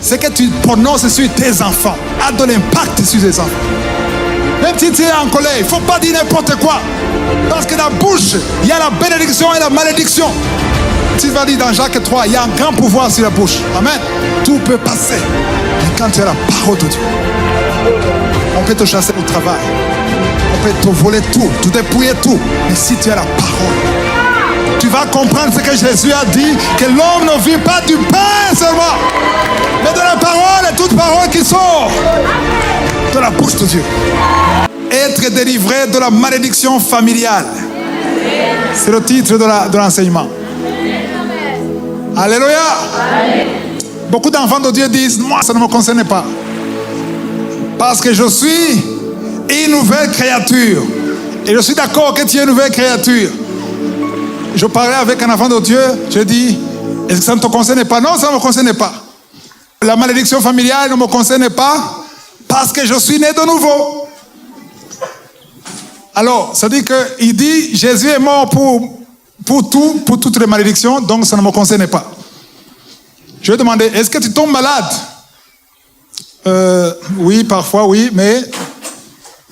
ce que tu prononces sur tes enfants a de l'impact sur tes enfants. Même si tu es en colère, il ne faut pas dire n'importe quoi. Parce que dans la bouche, il y a la bénédiction et la malédiction. Tu vas dire dans Jacques 3, il y a un grand pouvoir sur la bouche. Amen. Tout peut passer. Mais quand tu as la parole de Dieu, on peut te chasser au travail. On peut te voler tout, te dépouiller tout. Mais si tu as la parole, tu vas comprendre ce que Jésus a dit, que l'homme ne vit pas du pain seulement, mais de la parole et toute parole qui sort de la bouche de Dieu. Être délivré de la malédiction familiale. C'est le titre de l'enseignement. Alléluia. Beaucoup d'enfants de Dieu disent, moi ça ne me concerne pas. Parce que je suis une nouvelle créature. Et je suis d'accord que tu es une nouvelle créature. Je parlais avec un enfant de Dieu, je dis, est-ce que ça ne te concerne pas? Non, ça ne me concerne pas. La malédiction familiale ne me concerne pas parce que je suis né de nouveau. Alors, ça dit qu'il dit, Jésus est mort pour toutes les malédictions, donc ça ne me concerne pas. Je vais demander, est-ce que tu tombes malade? Oui, parfois, oui, mais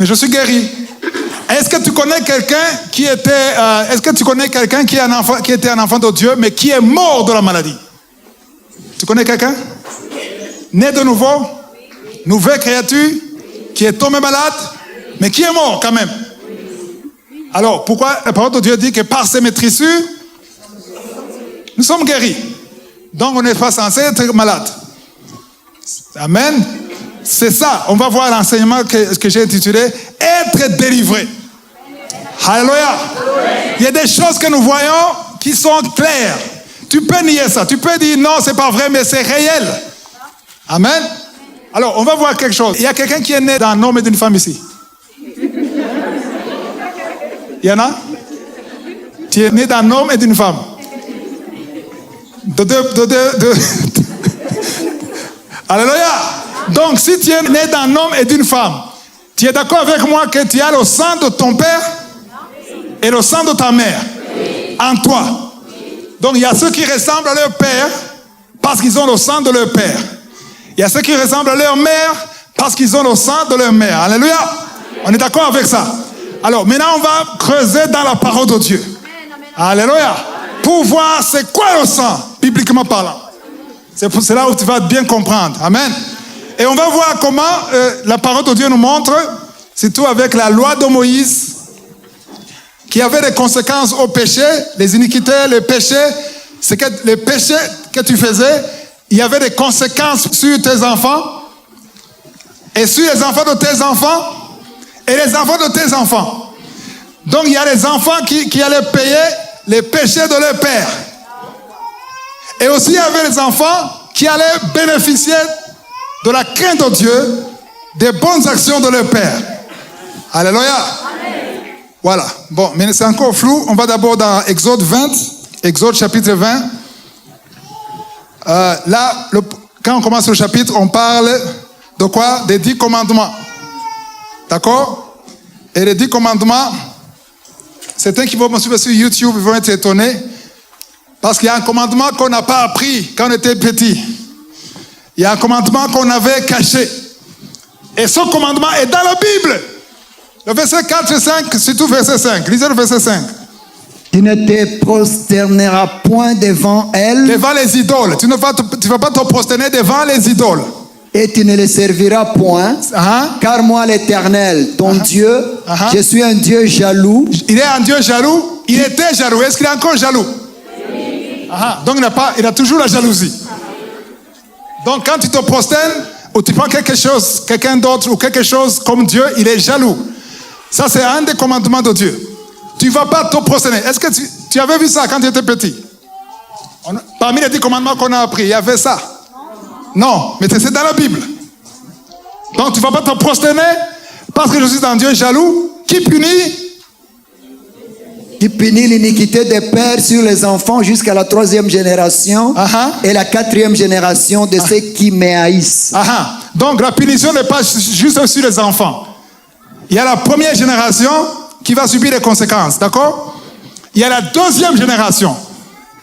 je suis guéri. Est-ce que tu connais quelqu'un qui était un enfant de Dieu, mais qui est mort de la maladie? Tu connais quelqu'un? Né de nouveau, nouvelle créature, qui est tombé malade, mais qui est mort quand même. Alors, pourquoi la parole de Dieu dit que par ces maîtrissures, nous sommes guéris. Donc, on n'est pas censé être malade. Amen. C'est ça. On va voir l'enseignement que j'ai intitulé « Être délivré ». Alléluia. Il y a des choses que nous voyons qui sont claires. Tu peux nier ça. Tu peux dire « Non, c'est pas vrai, mais c'est réel ». Amen. Alors, on va voir quelque chose. Il y a quelqu'un qui est né d'un homme et d'une femme ici. Il y en a? Tu es né d'un homme et d'une femme. Alléluia. Donc, si tu es né d'un homme et d'une femme, tu es d'accord avec moi que tu as le sang de ton père et le sang de ta mère en toi. Donc, il y a ceux qui ressemblent à leur père parce qu'ils ont le sang de leur père. Il y a ceux qui ressemblent à leur mère parce qu'ils ont le sang de leur mère. Alléluia. On est d'accord avec ça? Alors, maintenant, on va creuser dans la parole de Dieu. Alléluia. Pour voir c'est quoi le sang, bibliquement parlant. C'est là où tu vas bien comprendre. Amen. Et on va voir comment la parole de Dieu nous montre, surtout avec la loi de Moïse, qui avait des conséquences au péché, les iniquités, les péchés. C'est que les péchés que tu faisais, il y avait des conséquences sur tes enfants, et sur les enfants de tes enfants, et les enfants de tes enfants. Donc il y a les enfants qui allaient payer les péchés de leur père. Et aussi il y avait les enfants qui allaient bénéficier de la crainte de Dieu, des bonnes actions de leur père. Alléluia. Amen. Voilà. Bon, mais c'est encore flou. On va d'abord dans Exode 20, Exode chapitre 20. Là, quand on commence le chapitre, on parle de quoi? Des 10 commandements. D'accord? Et les 10 commandements, certains qui vont me suivre sur YouTube vont être étonnés. Parce qu'il y a un commandement qu'on n'a pas appris quand on était petit. Il y a un commandement qu'on avait caché. Et ce commandement est dans la Bible. Le verset 4 et 5, surtout verset 5. Lisez le verset 5. Tu ne te prosterneras point devant elles. Devant les idoles. Tu ne vas pas te prosterner devant les idoles. Et tu ne les serviras point. Car moi, l'Éternel, ton Dieu, je suis un Dieu jaloux. Il est un Dieu jaloux. Il était jaloux. Est-ce qu'il est encore jaloux? Donc il a toujours la jalousie. Donc quand tu te prosternes ou tu prends quelque chose, quelqu'un d'autre ou quelque chose comme Dieu, il est jaloux. Ça c'est un des commandements de Dieu. Tu ne vas pas te prosterner. Est-ce que tu avais vu ça quand tu étais petit? Parmi les 10 commandements qu'on a appris, il y avait ça? Non, mais c'est dans la Bible. Donc tu ne vas pas te prosterner parce que je suis un Dieu jaloux qui punit. Qui punit l'iniquité des pères sur les enfants jusqu'à la 3e génération et la 4e génération de ceux qui me haïssent. Donc la punition n'est pas juste sur les enfants. Il y a la première génération qui va subir les conséquences, d'accord? Il y a la 2e génération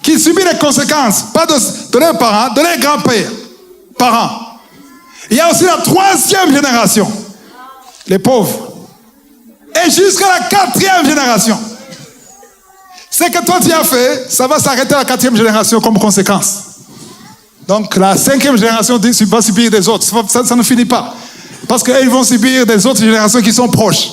qui subit les conséquences, pas de leurs parents, de leurs grands-pères, parents. Il y a aussi la troisième génération, les pauvres. Et jusqu'à la quatrième génération. Ce que toi tu as fait, ça va s'arrêter à la quatrième génération comme conséquence. Donc la cinquième génération va subir des autres. Ça ne finit pas. Parce qu'ils vont subir des autres générations qui sont proches.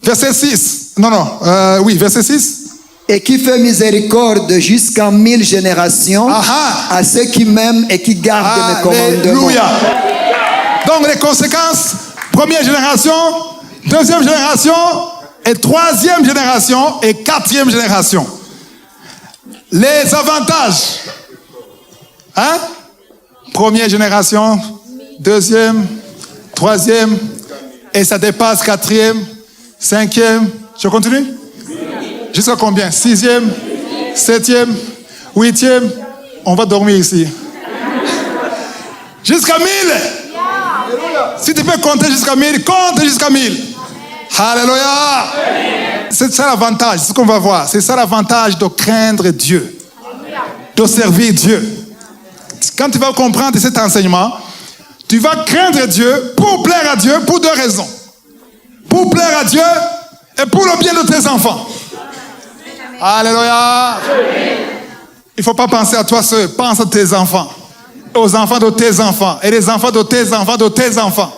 Verset 6. Verset 6. Et qui fait miséricorde jusqu'à 1000 générations à ceux qui m'aiment et qui gardent mes commandements. Alléluia. Donc les conséquences, première génération, deuxième génération, et troisième génération, et quatrième génération. Les avantages. Première génération, deuxième, troisième, et ça dépasse quatrième, cinquième. Je continue? Jusqu'à combien? Sixième, septième, huitième. On va dormir ici. Jusqu'à 1000. Si tu peux compter jusqu'à 1000, compte jusqu'à 1000. Alléluia. C'est ça l'avantage, c'est ce qu'on va voir. C'est ça l'avantage de craindre Dieu, de servir Dieu. Quand tu vas comprendre cet enseignement, tu vas craindre Dieu pour plaire à Dieu pour deux raisons. Pour plaire à Dieu et pour le bien de tes enfants. Alléluia. Il ne faut pas penser à toi seul, pense à tes enfants. Aux enfants de tes enfants. Et les enfants de tes enfants de tes enfants.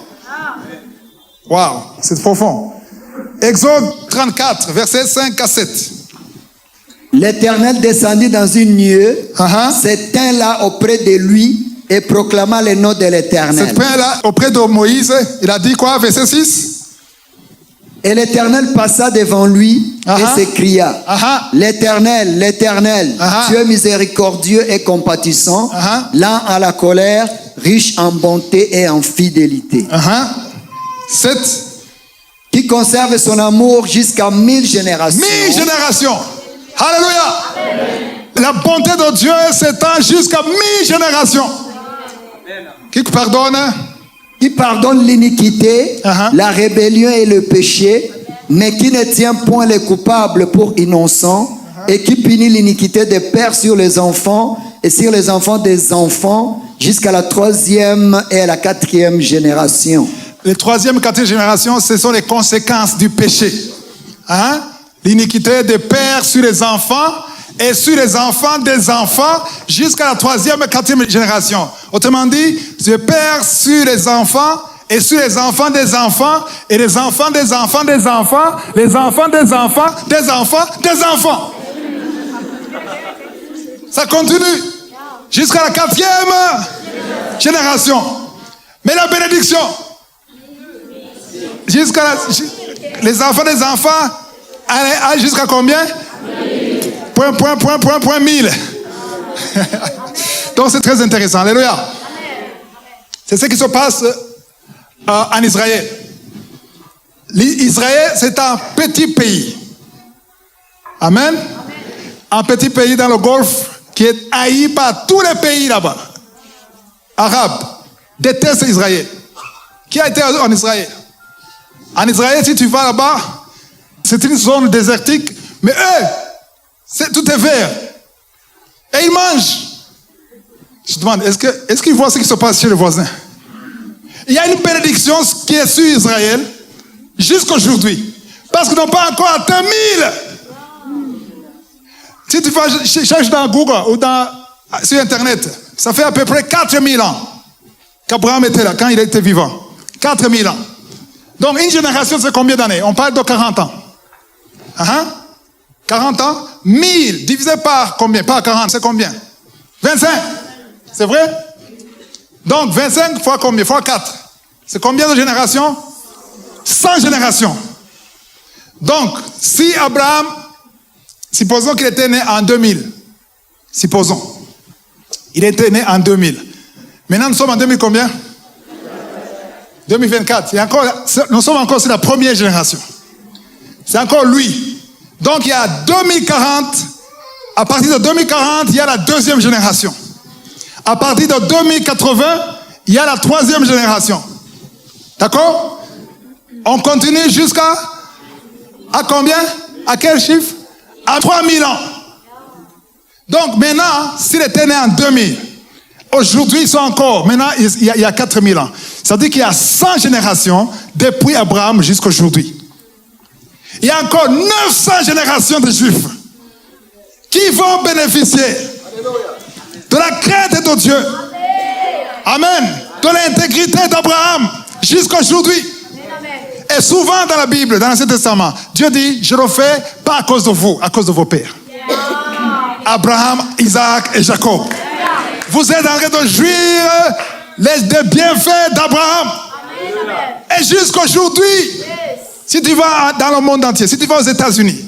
Waouh, c'est profond. Exode 34, versets 5 à 7. L'Éternel descendit dans une nuée, se tint là auprès de lui et proclama le nom de l'Éternel. Se tint là auprès de Moïse, il a dit quoi, verset 6? Et l'Éternel passa devant lui et s'écria, l'Éternel, l'Éternel, Dieu miséricordieux et compatissant, lent à la colère, riche en bonté et en fidélité. 7. Qui conserve son amour jusqu'à 1000 générations. 1000 générations. Alléluia. La bonté de Dieu s'étend jusqu'à 1000 générations. Qui pardonne? Qui pardonne l'iniquité, la rébellion et le péché, mais qui ne tient point les coupables pour innocents, et qui punit l'iniquité des pères sur les enfants et sur les enfants des enfants jusqu'à la 3e et à la 4e génération. Les 3e et 4e génération, ce sont les conséquences du péché. L'iniquité des pères sur les enfants et sur les enfants des enfants jusqu'à la 3e et 4e génération. Autrement dit, le père sur les enfants et sur les enfants des enfants et les enfants des enfants des enfants, les enfants des enfants des enfants des enfants. Ça continue jusqu'à la 4e génération. Mais la bénédiction, jusqu'à les enfants des enfants, jusqu'à combien? Point 1000. Donc c'est très intéressant. Alléluia. C'est ce qui se passe en Israël. Israël, c'est un petit pays. Amen. Un petit pays dans le Golfe qui est haï par tous les pays là-bas. Arabes détestent Israël. Qui a été en Israël? En Israël, si tu vas là-bas, c'est une zone désertique, mais eux, tout est vert. Et ils mangent. Je demande, est-ce qu'ils voient ce qui se passe chez les voisins? Il y a une bénédiction qui est sur Israël jusqu'à aujourd'hui. Parce qu'ils n'ont pas encore atteint 1000. Si tu vas chercher dans Google ou sur Internet, ça fait à peu près 4000 ans qu'Abraham était là, quand il était vivant. 4000 ans. Donc une génération, c'est combien d'années? On parle de 40 ans. 40 ans, 1000 divisé par combien? Par 40, c'est combien? 25. C'est vrai? Donc 25 fois combien? Fois 4. C'est combien de générations? 100 générations. Donc, si Abraham, supposons qu'il était né en 2000. Supposons. Il était né en 2000. Maintenant, nous sommes en 2000 combien? 2024. Nous sommes encore sur la première génération. C'est encore lui. Donc il y a 2040. À partir de 2040, il y a la deuxième génération. À partir de 2080, il y a la troisième génération. D'accord? On continue jusqu'à combien? À quel chiffre? À 3000 ans. Donc maintenant, s'il était né en 2000, aujourd'hui, ils sont encore, maintenant, il y a 4000 ans. Ça veut dire qu'il y a 100 générations depuis Abraham jusqu'à aujourd'hui. Il y a encore 900 générations de Juifs qui vont bénéficier de la crainte de Dieu. Amen. De l'intégrité d'Abraham jusqu'à aujourd'hui. Et souvent dans la Bible, dans l'Ancien Testament, Dieu dit, je le fais pas à cause de vous, à cause de vos pères. Abraham, Isaac et Jacob. Vous êtes en train de jouir les bienfaits d'Abraham. Et jusqu'à aujourd'hui, si tu vas dans le monde entier, si tu vas aux États-Unis,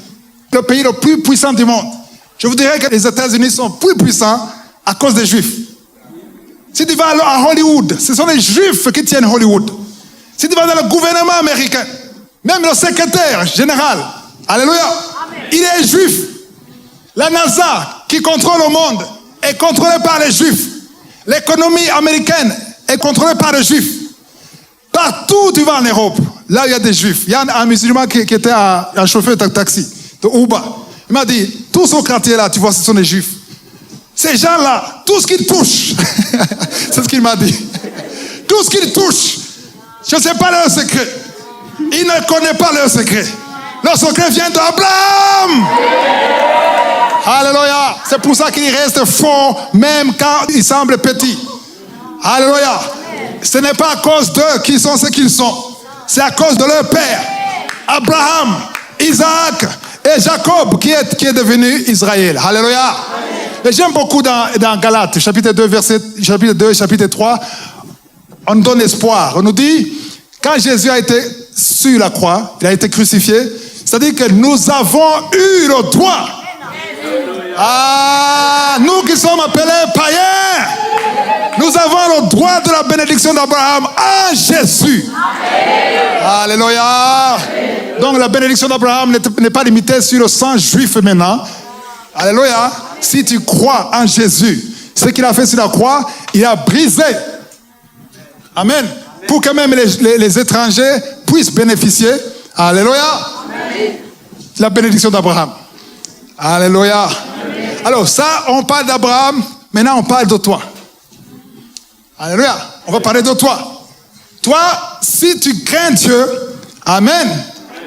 le pays le plus puissant du monde, je vous dirais que les États-Unis sont plus puissants à cause des Juifs. Si tu vas à Hollywood, ce sont les Juifs qui tiennent Hollywood. Si tu vas dans le gouvernement américain, même le secrétaire général, alléluia, il est juif. La NASA qui contrôle le monde est contrôlée par les Juifs. L'économie américaine est contrôlée par les Juifs. Partout où tu vas en Europe, là il y a des Juifs. Il y a un musulman qui était un chauffeur de taxi, de Uber. Il m'a dit, tout ce quartier-là, tu vois, ce sont des Juifs. Ces gens-là, tout ce qu'ils touchent, c'est ce qu'il m'a dit. Tout ce qu'ils touchent, je ne sais pas leur secret. Ils ne connaissent pas leur secret. Leur secret vient d'Abraham. Alléluia. C'est pour ça qu'ils restent forts, même quand ils semblent petits. Alléluia. Ce n'est pas à cause d'eux qu'ils sont ce qu'ils sont. C'est à cause de leur père. Abraham, Isaac et Jacob qui est devenu Israël. Alléluia. Et j'aime beaucoup dans Galates, chapitre 2, chapitre 2, chapitre 3, on nous donne espoir. On nous dit, quand Jésus a été sur la croix, il a été crucifié, c'est-à-dire que nous avons eu le droit. Nous qui sommes appelés païens, nous avons le droit de la bénédiction d'Abraham en Jésus. Alléluia. Donc la bénédiction d'Abraham n'est pas limitée sur le sang juif maintenant. Alléluia. Si tu crois en Jésus, ce qu'il a fait sur la croix, il a brisé. Amen. Pour que même les étrangers puissent bénéficier. Alléluia. La bénédiction d'Abraham. Alléluia. Amen. Alors ça, on parle d'Abraham. Maintenant, on parle de toi. Alléluia. On va parler de toi. Toi, si tu crains Dieu, amen,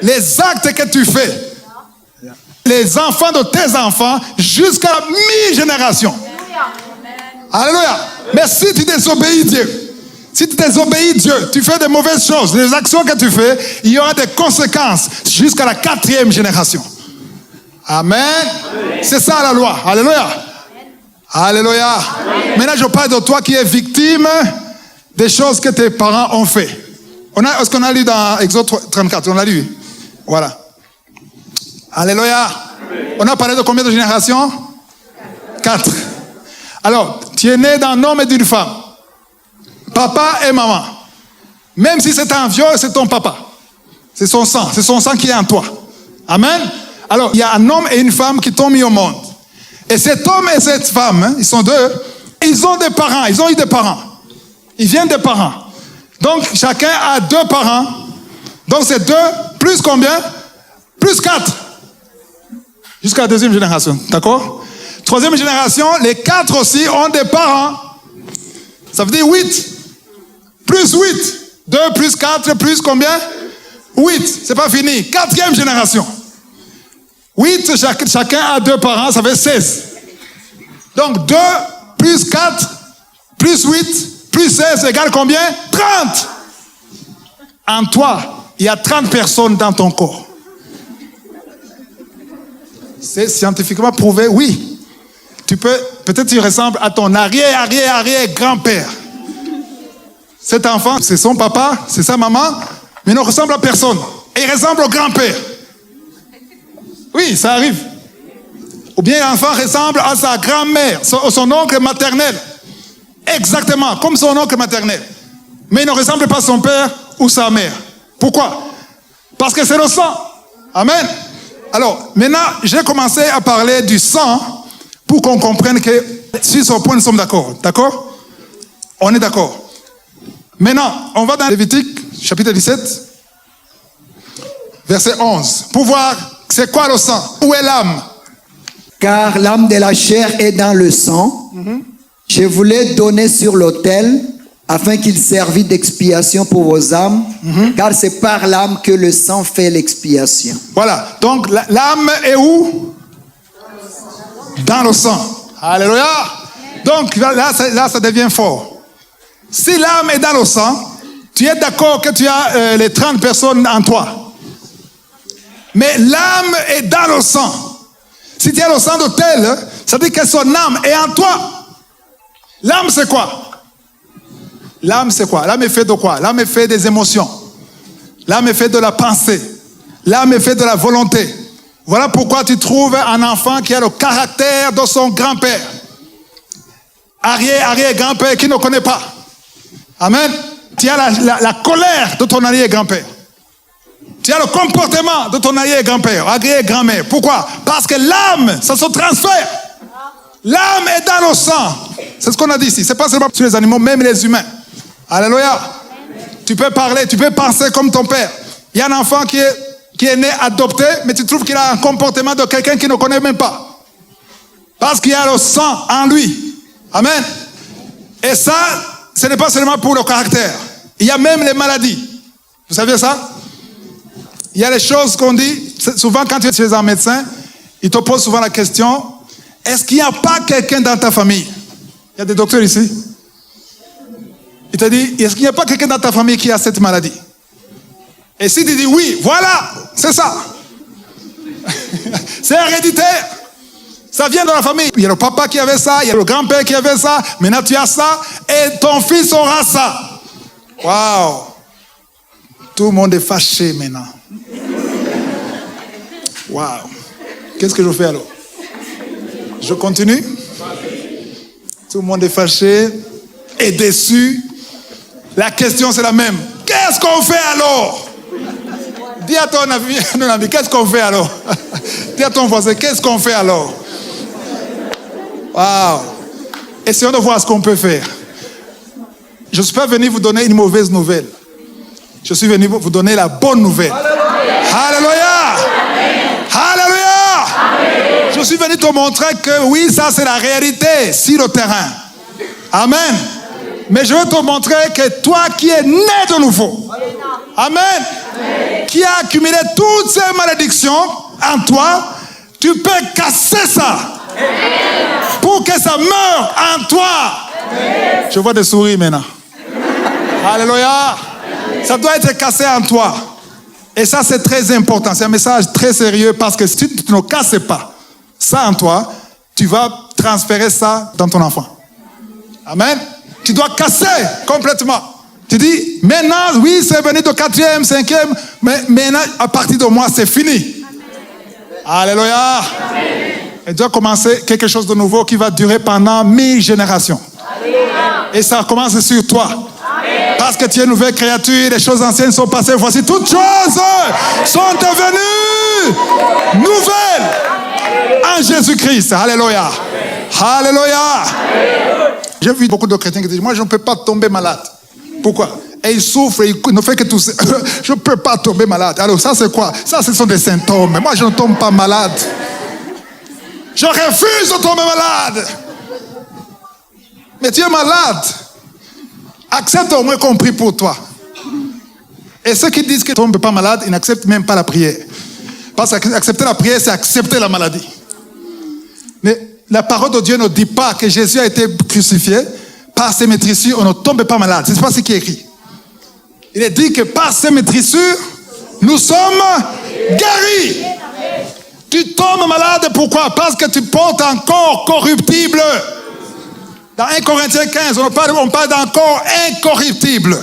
les actes que tu fais, les enfants de tes enfants, jusqu'à la mi-génération. Alléluia. Mais si tu désobéis Dieu, si tu désobéis Dieu, tu fais de mauvaises choses, les actions que tu fais, il y aura des conséquences jusqu'à la 4e génération. Amen. C'est ça la loi. Alléluia. Alléluia. Maintenant, je parle de toi qui es victime des choses que tes parents ont fait. Est-ce qu'on a lu dans Exode 34? On l'a lu. Voilà. Alléluia. On a parlé de combien de générations? 4. Alors, tu es né d'un homme et d'une femme. Papa et maman. Même si c'est un vieux, c'est ton papa. C'est son sang qui est en toi. Amen. Alors, il y a un homme et une femme qui t'ont mis au monde. Et cet homme et cette femme, ils sont deux, ils ont des parents, ils ont eu des parents. Ils viennent des parents. Donc, chacun a 2 parents. Donc, c'est 2 plus combien? Plus 4. Jusqu'à la 2e génération. D'accord? 3e génération, les 4 aussi ont des parents. Ça veut dire 8. Plus 8. 2 plus 4 plus combien? 8. C'est pas fini. 4e génération. 8, chacun a 2 parents, ça fait 16. Donc 2 plus 4 plus 8 plus 16 égale combien? 30. En toi, il y a 30 personnes dans ton corps. C'est scientifiquement prouvé, oui. Peut-être tu ressembles à ton arrière-grand-père. Cet enfant, c'est son papa, c'est sa maman, mais il ne ressemble à personne. Et il ressemble au grand-père. Oui, ça arrive. Ou bien l'enfant ressemble à sa grand-mère, son oncle maternel. Exactement, comme son oncle maternel. Mais il ne ressemble pas à son père ou sa mère. Pourquoi? Parce que c'est le sang. Amen. Alors, maintenant, j'ai commencé à parler du sang pour qu'on comprenne que sur ce point, nous sommes d'accord. D'accord? On est d'accord. Maintenant, on va dans Lévitique, chapitre 17, verset 11, pour voir c'est quoi le sang? Où est l'âme? Car l'âme de la chair est dans le sang. Je vous l'ai donné sur l'autel afin qu'il servît d'expiation pour vos âmes, car c'est par l'âme que le sang fait l'expiation. Voilà. Donc, l'âme est où? Dans le sang. Alléluia. Donc, là, ça devient fort. Si l'âme est dans le sang, tu es d'accord que tu as les 30 personnes en toi. Mais l'âme est dans le sang. Si tu as le sang de tel, ça veut dire que son âme est en toi. L'âme, c'est quoi? L'âme, c'est quoi? L'âme est faite de quoi? L'âme est faite des émotions. L'âme est faite de la pensée. L'âme est faite de la volonté. Voilà pourquoi tu trouves un enfant qui a le caractère de son grand-père. Arrière-grand-père qui ne connaît pas. Amen. Tu as la colère de ton arrière-grand-père. Tu as le comportement de ton arrière-grand-père, arrière-grand-mère. Pourquoi? Parce que l'âme, ça se transfère. L'âme est dans le sang. C'est ce qu'on a dit ici. Ce n'est pas seulement sur les animaux, même les humains. Alléluia. Tu peux parler, tu peux penser comme ton père. Il y a un enfant qui est né adopté, mais tu trouves qu'il a un comportement de quelqu'un qui ne connaît même pas. Parce qu'il y a le sang en lui. Amen. Et ça, ce n'est pas seulement pour le caractère. Il y a même les maladies. Vous savez ça? Il y a les choses qu'on dit, souvent quand tu es chez un médecin, il te pose souvent la question, est-ce qu'il n'y a pas quelqu'un dans ta famille? Il y a des docteurs ici. Il te dit, est-ce qu'il n'y a pas quelqu'un dans ta famille qui a cette maladie? Et si tu dis oui, voilà, c'est ça. C'est héréditaire. Ça vient de la famille. Il y a le papa qui avait ça, il y a le grand-père qui avait ça, maintenant tu as ça, et ton fils aura ça. Waouh! Tout le monde est fâché maintenant. Waouh! Qu'est-ce que je fais alors? Je continue? Tout le monde est fâché et déçu. La question c'est la même. Qu'est-ce qu'on fait alors? Dis à ton ami, qu'est-ce qu'on fait alors? Dis à ton voisin, qu'est-ce qu'on fait alors? Waouh! Essayons de voir ce qu'on peut faire. Je ne suis pas venu vous donner une mauvaise nouvelle. Je suis venu vous donner la bonne nouvelle. Alléluia! Alléluia! Alléluia! Je suis venu te montrer que oui, ça c'est la réalité sur le terrain. Amen. Mais je veux te montrer que toi qui es né de nouveau, amen, qui a accumulé toutes ces malédictions en toi, tu peux casser ça pour que ça meure en toi. Je vois des sourires maintenant. Alléluia. Ça doit être cassé en toi. Et ça, c'est très important. C'est un message très sérieux parce que si tu ne casses pas ça en toi, tu vas transférer ça dans ton enfant. Amen. Tu dois casser complètement. Tu dis, maintenant, oui, c'est venu de 4e, 5e, mais maintenant, à partir de moi, c'est fini. Alléluia. Amen. Et tu dois commencer quelque chose de nouveau qui va durer pendant 1000 générations. Alléluia. Et ça commence sur toi. Amen. Parce que tu es une nouvelle créature, les choses anciennes sont passées, voici toutes choses sont devenues nouvelles en Jésus-Christ. Alléluia. Alléluia. J'ai vu beaucoup de chrétiens qui disent, moi je ne peux pas tomber malade. Pourquoi? Et ils souffrent, ils ne font que tousser. Je ne peux pas tomber malade. Alors ça c'est quoi? Ça ce sont des symptômes. Moi je ne tombe pas malade. Je refuse de tomber malade. Mais tu es malade. Accepte au moins qu'on prie pour toi. Et ceux qui disent qu'ils ne tombent pas malade, ils n'acceptent même pas la prière. Parce qu'accepter la prière, c'est accepter la maladie. Mais la parole de Dieu ne dit pas que Jésus a été crucifié. Par ses maîtrissures, on ne tombe pas malade. Ce n'est pas ce qui est écrit. Il est dit que par ses maîtrissures, nous sommes guéris. Tu tombes malade, pourquoi? Parce que tu portes un corps corruptible. Dans 1 Corinthiens 15, on parle d'un corps incorruptible.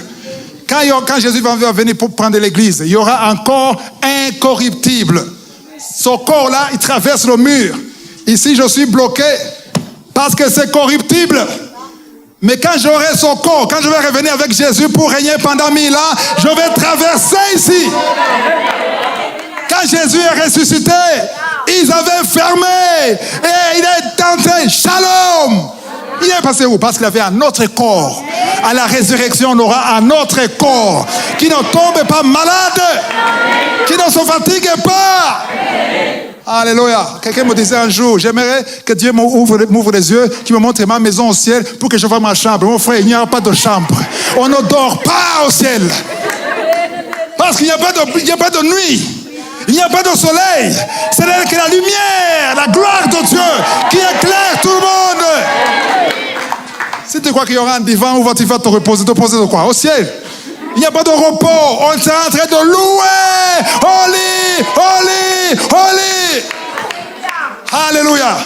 Quand Jésus va venir pour prendre l'église, il y aura un corps incorruptible. Ce corps-là, il traverse le mur. Ici, je suis bloqué parce que c'est corruptible. Mais quand j'aurai son corps, quand je vais revenir avec Jésus pour régner pendant 1000 ans, je vais traverser ici. Quand Jésus est ressuscité, ils avaient fermé et il est entré. Shalom. Il est passé où? Parce qu'il avait un autre corps. À la résurrection, on aura un autre corps qui ne tombe pas malade, qui ne se fatigue pas. Alléluia. Quelqu'un me disait un jour, j'aimerais que Dieu m'ouvre les yeux, qu'il me montre ma maison au ciel pour que je vois ma chambre. Mon frère, il n'y aura pas de chambre. On ne dort pas au ciel. Parce qu'il n'y a pas de nuit. Il n'y a pas de soleil. C'est que la lumière, la gloire de Dieu qui éclaire tout le monde. Si tu crois qu'il y aura un divan où tu vas te reposer de quoi? Au ciel. Il n'y a pas de repos. On est en train de louer. Holy, holy, holy. Alléluia.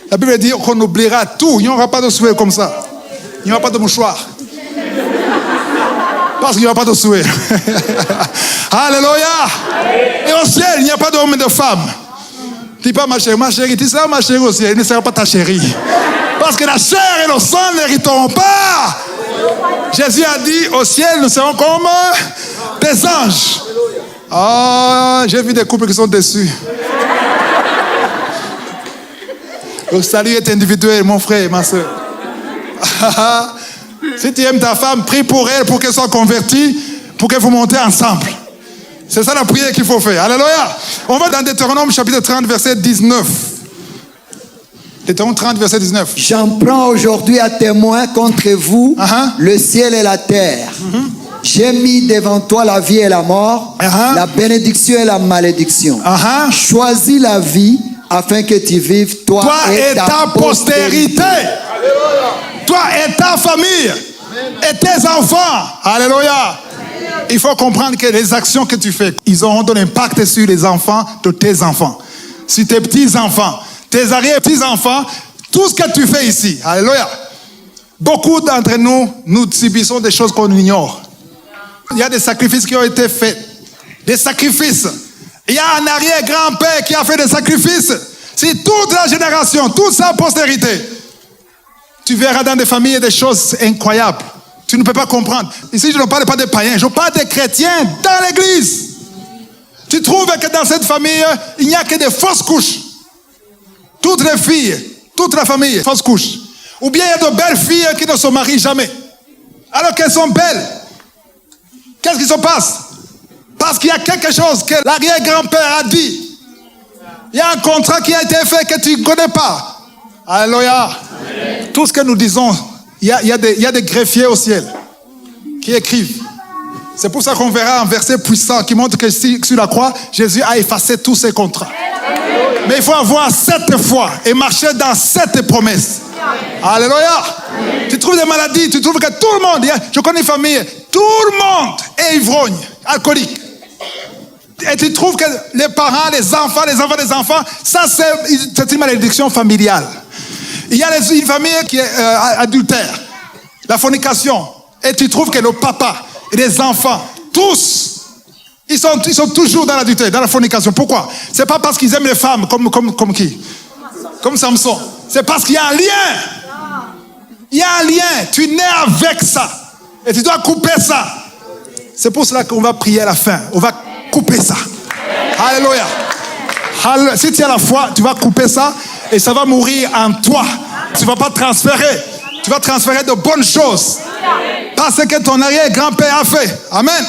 La Bible dit qu'on oubliera tout. Il n'y aura pas de souhait comme ça. Il n'y aura pas de mouchoir. Parce qu'il n'y aura pas de souhait. Alléluia. Et au ciel, il n'y a pas d'homme et de femme. Dis pas ma chérie, tu seras ma chérie au ciel, il ne sera pas ta chérie. Parce que la chair et le sang n'hériteront pas. Jésus a dit, au ciel, nous serons comme des anges. Ah, j'ai vu des couples qui sont déçus. Le salut est individuel, mon frère et ma soeur. Si tu aimes ta femme, prie pour elle, pour qu'elle soit convertie, pour que vous montez ensemble. C'est ça la prière qu'il faut faire. Alléluia. On va dans Deutéronome chapitre 30, verset 19. Deutéronome 30, verset 19. J'en prends aujourd'hui à témoin contre vous le ciel et la terre. J'ai mis devant toi la vie et la mort, la bénédiction et la malédiction. Choisis la vie afin que tu vives, toi et ta postérité. Toi et ta famille. Et tes enfants. Alléluia. Il faut comprendre que les actions que tu fais, ils auront de l'impact sur les enfants de tes enfants. Sur tes petits-enfants, tes arrière-petits-enfants, tout ce que tu fais ici. Alléluia. Beaucoup d'entre nous, nous subissons des choses qu'on ignore. Il y a des sacrifices qui ont été faits. Des sacrifices. Il y a un arrière-grand-père qui a fait des sacrifices. C'est toute la génération, toute sa postérité. Tu verras dans des familles des choses incroyables. Tu ne peux pas comprendre. Ici, je ne parle pas des païens, je parle des chrétiens dans l'église. Tu trouves que dans cette famille, il n'y a que des fausses couches. Toutes les filles, toute la famille, fausses couches. Ou bien il y a de belles filles qui ne se marient jamais. Alors qu'elles sont belles. Qu'est-ce qui se passe? Parce qu'il y a quelque chose que l'arrière-grand-père a dit. Il y a un contrat qui a été fait que tu ne connais pas. Alléluia. Tout ce que nous disons, il y a des greffiers au ciel qui écrivent. C'est pour ça qu'on verra un verset puissant qui montre que sur la croix, Jésus a effacé tous ses contrats. Mais il faut avoir 7 foi et marcher dans 7 promesses. Alléluia. Tu trouves des maladies, tu trouves que tout le monde, je connais une famille, tout le monde est ivrogne, alcoolique. Et tu trouves que les parents, les enfants des enfants, ça c'est une malédiction familiale. Il y a une famille qui est adultère, la fornication. Et tu trouves que le papa et les enfants, tous, ils sont toujours dans l'adultère, dans la fornication. Pourquoi? C'est pas parce qu'ils aiment les femmes comme qui? Comme Samson. C'est parce qu'il y a un lien. Il y a un lien. Tu nais avec ça. Et tu dois couper ça. C'est pour cela qu'on va prier à la fin. On va couper ça. Alléluia. Si tu as la foi, tu vas couper ça et ça va mourir en toi. Tu ne vas pas transférer. Tu vas transférer de bonnes choses. Parce que ton arrière-grand-père a fait. Amen.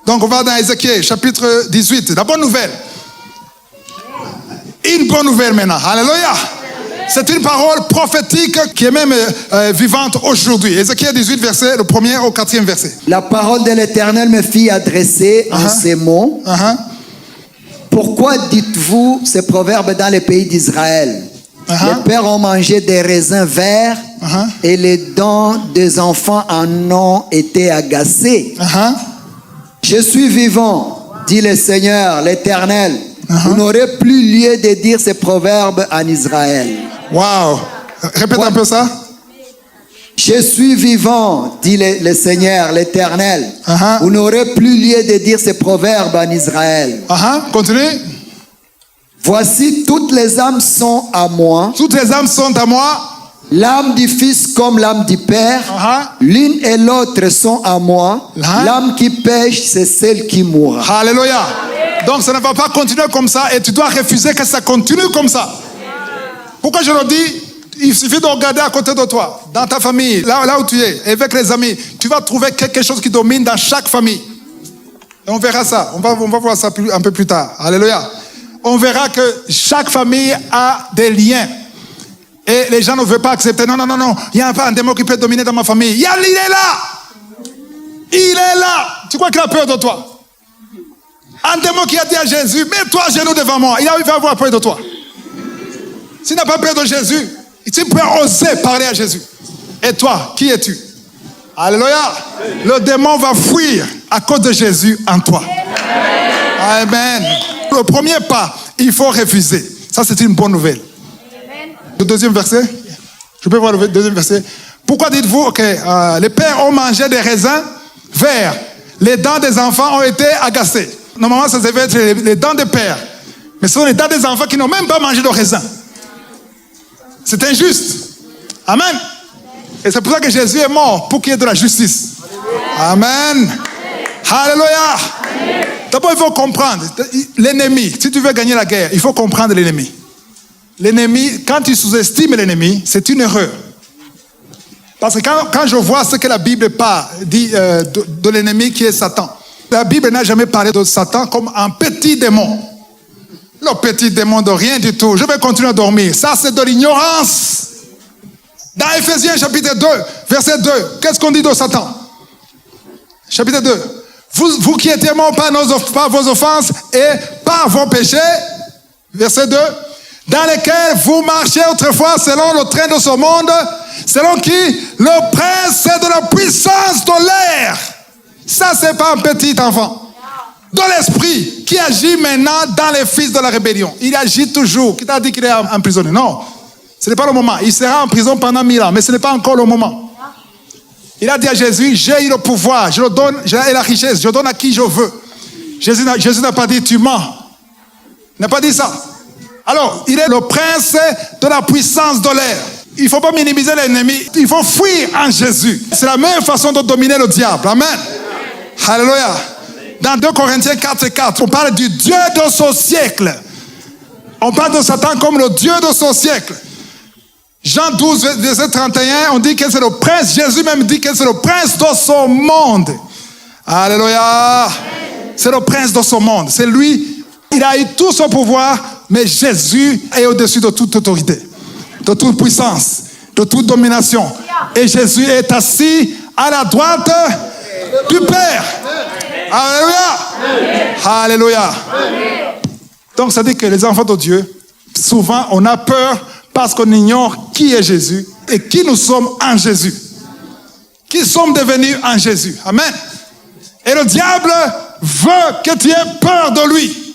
Donc on va dans Ézéchiel, chapitre 18. La bonne nouvelle. Une bonne nouvelle maintenant. Alléluia. C'est une parole prophétique qui est même vivante aujourd'hui. Ézéchiel 18, verset, le 1er au 4e verset. La parole de l'Éternel me fit adresser en ces mots. Pourquoi dites-vous ces proverbes dans les pays d'Israël? Les pères ont mangé des raisins verts et les dents des enfants en ont été agacées. Je suis vivant, dit le Seigneur, l'Éternel. Vous n'aurez plus lieu de dire ces proverbes en Israël. Wow. Répète un peu ça. Je suis vivant, dit le Seigneur, l'Éternel. Vous n'aurez plus lieu de dire ces proverbes en Israël. Continue. Voici, toutes les âmes sont à moi. Toutes les âmes sont à moi. L'âme du Fils comme l'âme du Père. L'une et l'autre sont à moi. L'âme qui pêche, c'est celle qui mourra. Alléluia. Donc ça ne va pas continuer comme ça et tu dois refuser que ça continue comme ça. Pourquoi je le dis? Il suffit de regarder à côté de toi, dans ta famille, là où tu es, avec les amis. Tu vas trouver quelque chose qui domine dans chaque famille. Et on verra ça. On va voir ça un peu plus tard. Alléluia. On verra que chaque famille a des liens. Et les gens ne veulent pas accepter. Non. Il n'y a pas un démon qui peut dominer dans ma famille. Il est là. Il est là. Tu crois qu'il a peur de toi? Un démon qui a dit à Jésus, mets-toi à genoux devant moi. Il va avoir peur de toi. S'il n'a pas peur de Jésus, tu peux oser parler à Jésus. Et toi, qui es-tu? Alléluia. Le démon va fuir à cause de Jésus en toi. Amen. Le premier pas, il faut refuser. Ça, c'est une bonne nouvelle. Le deuxième verset. Je peux voir le deuxième verset. Pourquoi dites-vous que les pères ont mangé des raisins verts? Les dents des enfants ont été agacées. Normalement, ça devait être les dents des pères. Mais ce sont les dents des enfants qui n'ont même pas mangé de raisins. C'est injuste. Amen. Et c'est pour ça que Jésus est mort, pour qu'il y ait de la justice. Amen. Alléluia. D'abord, il faut comprendre l'ennemi. Si tu veux gagner la guerre, il faut comprendre l'ennemi. L'ennemi, quand tu sous-estimes l'ennemi, c'est une erreur. Parce que quand je vois ce que la Bible dit de l'ennemi qui est Satan, la Bible n'a jamais parlé de Satan comme un petit démon. Le petit démon de rien du tout. Je vais continuer à dormir. Ça, c'est de l'ignorance. Dans Ephésiens chapitre 2, verset 2, qu'est-ce qu'on dit de Satan? Chapitre 2. Vous qui étiez morts par vos offenses et par vos péchés, verset 2, dans lesquels vous marchiez autrefois selon le train de ce monde, selon qui le prince de la puissance de l'air. Ça, c'est pas un petit enfant. De l'esprit qui agit maintenant dans les fils de la rébellion. Il agit toujours. Qui t'a dit qu'il est emprisonné? Non. Ce n'est pas le moment. Il sera en prison pendant 1000 ans, mais ce n'est pas encore le moment. Il a dit à Jésus, j'ai eu le pouvoir, je le donne, j'ai la richesse, je donne à qui je veux. Jésus n'a pas dit, tu mens. Il n'a pas dit ça. Alors, il est le prince de la puissance de l'air. Il ne faut pas minimiser l'ennemi. Il faut fuir en Jésus. C'est la meilleure façon de dominer le diable. Amen. Alléluia. Dans 2 Corinthiens 4:4, on parle du Dieu de ce siècle. On parle de Satan comme le Dieu de ce siècle. Jean 12, verset 31, on dit que c'est le prince. Jésus même dit que c'est le prince de ce monde. Alléluia. C'est le prince de ce monde. C'est lui. Il a eu tout son pouvoir, mais Jésus est au-dessus de toute autorité, de toute puissance, de toute domination. Et Jésus est assis à la droite du Père. Alléluia. Alléluia. Donc ça dit que les enfants de Dieu, souvent on a peur parce qu'on ignore qui est Jésus et qui nous sommes en Jésus. Qui sommes devenus en Jésus. Amen. Et le diable veut que tu aies peur de lui.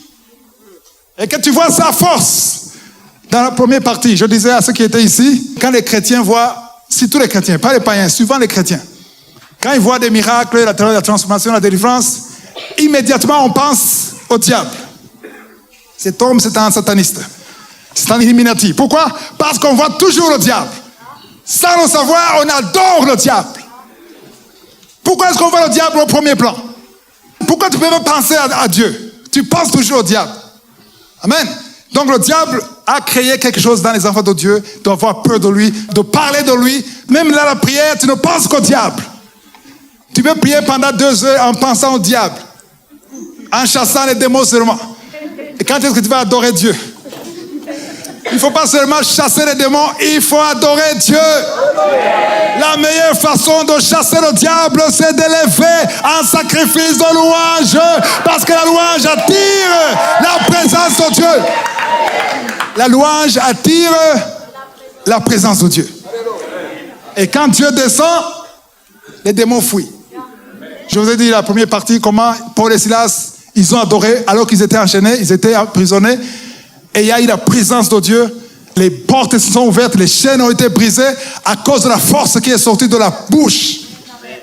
Et que tu vois sa force. Dans la première partie, je disais à ceux qui étaient ici, quand les chrétiens voient, si tous les chrétiens, pas les païens, souvent les chrétiens, quand ils voient des miracles, la transformation, la délivrance, immédiatement on pense au diable. Cet homme, c'est un sataniste. C'est un Illuminati. Pourquoi? Parce qu'on voit toujours le diable. Sans le savoir, on adore le diable. Pourquoi est-ce qu'on voit le diable au premier plan? Pourquoi tu peux pas penser à Dieu? Tu penses toujours au diable. Amen. Donc le diable a créé quelque chose dans les enfants de Dieu, d'avoir peur de lui, de parler de lui. Même là, la prière, tu ne penses qu'au diable. Tu peux prier pendant 2 heures en pensant au diable, en chassant les démons seulement. Et quand est-ce que tu vas adorer Dieu? Il ne faut pas seulement chasser les démons, il faut adorer Dieu. La meilleure façon de chasser le diable, c'est d'élever un sacrifice de louange. Parce que la louange attire la présence de Dieu. La louange attire la présence de Dieu. Et quand Dieu descend, les démons fuient. Je vous ai dit la première partie, comment Paul et Silas, ils ont adoré alors qu'ils étaient enchaînés, ils étaient emprisonnés. Et il y a eu la présence de Dieu. Les portes se sont ouvertes, les chaînes ont été brisées à cause de la force qui est sortie de la bouche.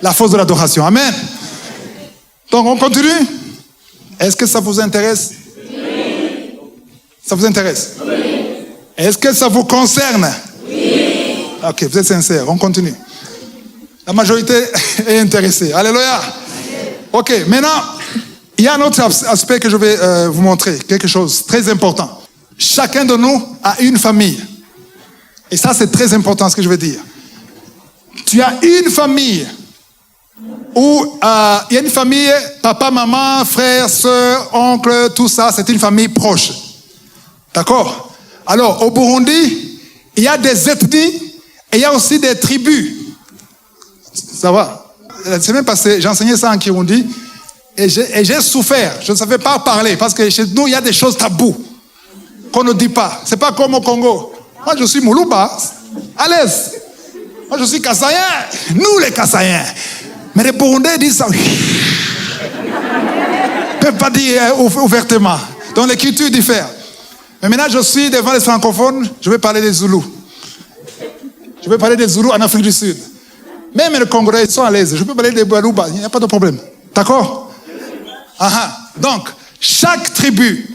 La force de l'adoration. Amen. Donc on continue. Est-ce que ça vous intéresse? Oui. Ça vous intéresse? Oui. Est-ce que ça vous concerne? Oui. Ok, vous êtes sincères. On continue. La majorité est intéressée. Alléluia. Ok, maintenant, il y a un autre aspect que je vais vous montrer. Quelque chose de très important. Chacun de nous a une famille. Et ça, c'est très important ce que je veux dire. Tu as une famille où il y a une famille, papa, maman, frère, soeur, oncle, tout ça, c'est une famille proche. D'accord? Alors, au Burundi, il y a des ethnies et il y a aussi des tribus. Ça va? La semaine passée, j'enseignais ça en Kirundi et j'ai souffert. Je ne savais pas parler parce que chez nous, il y a des choses taboues qu'on ne dit pas. C'est pas comme au Congo. Moi, je suis Moulouba, à l'aise. Moi, je suis Kassaïen. Nous, les Kassaïens. Mais les Burundais disent ça. Ils ne peuvent pas dire ouvertement. Donc, les cultures diffèrent. Mais maintenant, je suis devant les francophones, je vais parler des Zoulous. Je vais parler des Zoulous en Afrique du Sud. Même les Congolais, ils sont à l'aise. Je peux parler des Balouba, il n'y a pas de problème. D'accord? Donc, chaque tribu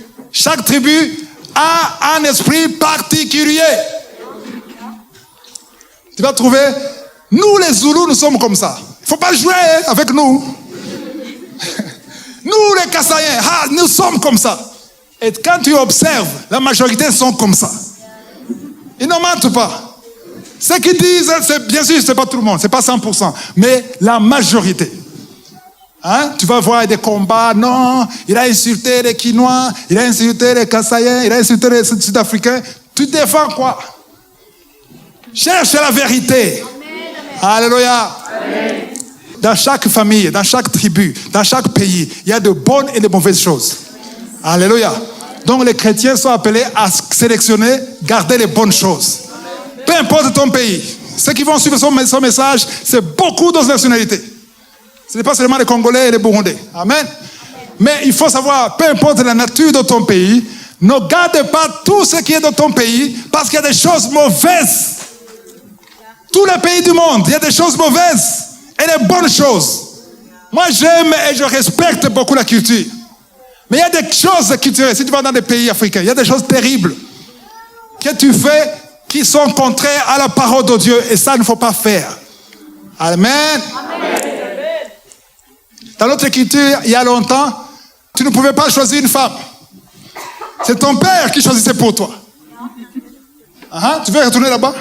a un esprit particulier. Tu vas trouver, nous les Zoulous, nous sommes comme ça. Il ne faut pas jouer avec nous. Nous les Kassaïens, nous sommes comme ça. Et quand tu observes, la majorité sont comme ça. Ils ne mentent pas. Ce qu'ils disent, bien sûr, ce n'est pas tout le monde, ce n'est pas 100%, mais la majorité. Tu vas voir des combats, non, il a insulté les Quinois, il a insulté les Kassaïens, il a insulté les Sud-Africains. Tu défends quoi? Cherche la vérité. Amen. Alléluia. Amen. Dans chaque famille, dans chaque tribu, dans chaque pays, il y a de bonnes et de mauvaises choses. Alléluia. Donc les chrétiens sont appelés à sélectionner, garder les bonnes choses. Peu importe ton pays. Ceux qui vont suivre son message, c'est beaucoup d'autres nationalités. Ce n'est pas seulement les Congolais et les Burundais. Amen. Mais il faut savoir, peu importe la nature de ton pays, ne garde pas tout ce qui est dans ton pays, parce qu'il y a des choses mauvaises. Tous les pays du monde, il y a des choses mauvaises et des bonnes choses. Moi, j'aime et je respecte beaucoup la culture. Mais il y a des choses culturelles. Si tu vas dans des pays africains, il y a des choses terribles que tu fais qui sont contraires à la parole de Dieu. Et ça, il ne faut pas faire. Amen. Amen. Dans notre culture, il y a longtemps, tu ne pouvais pas choisir une femme. C'est ton père qui choisissait pour toi. Tu veux retourner là-bas?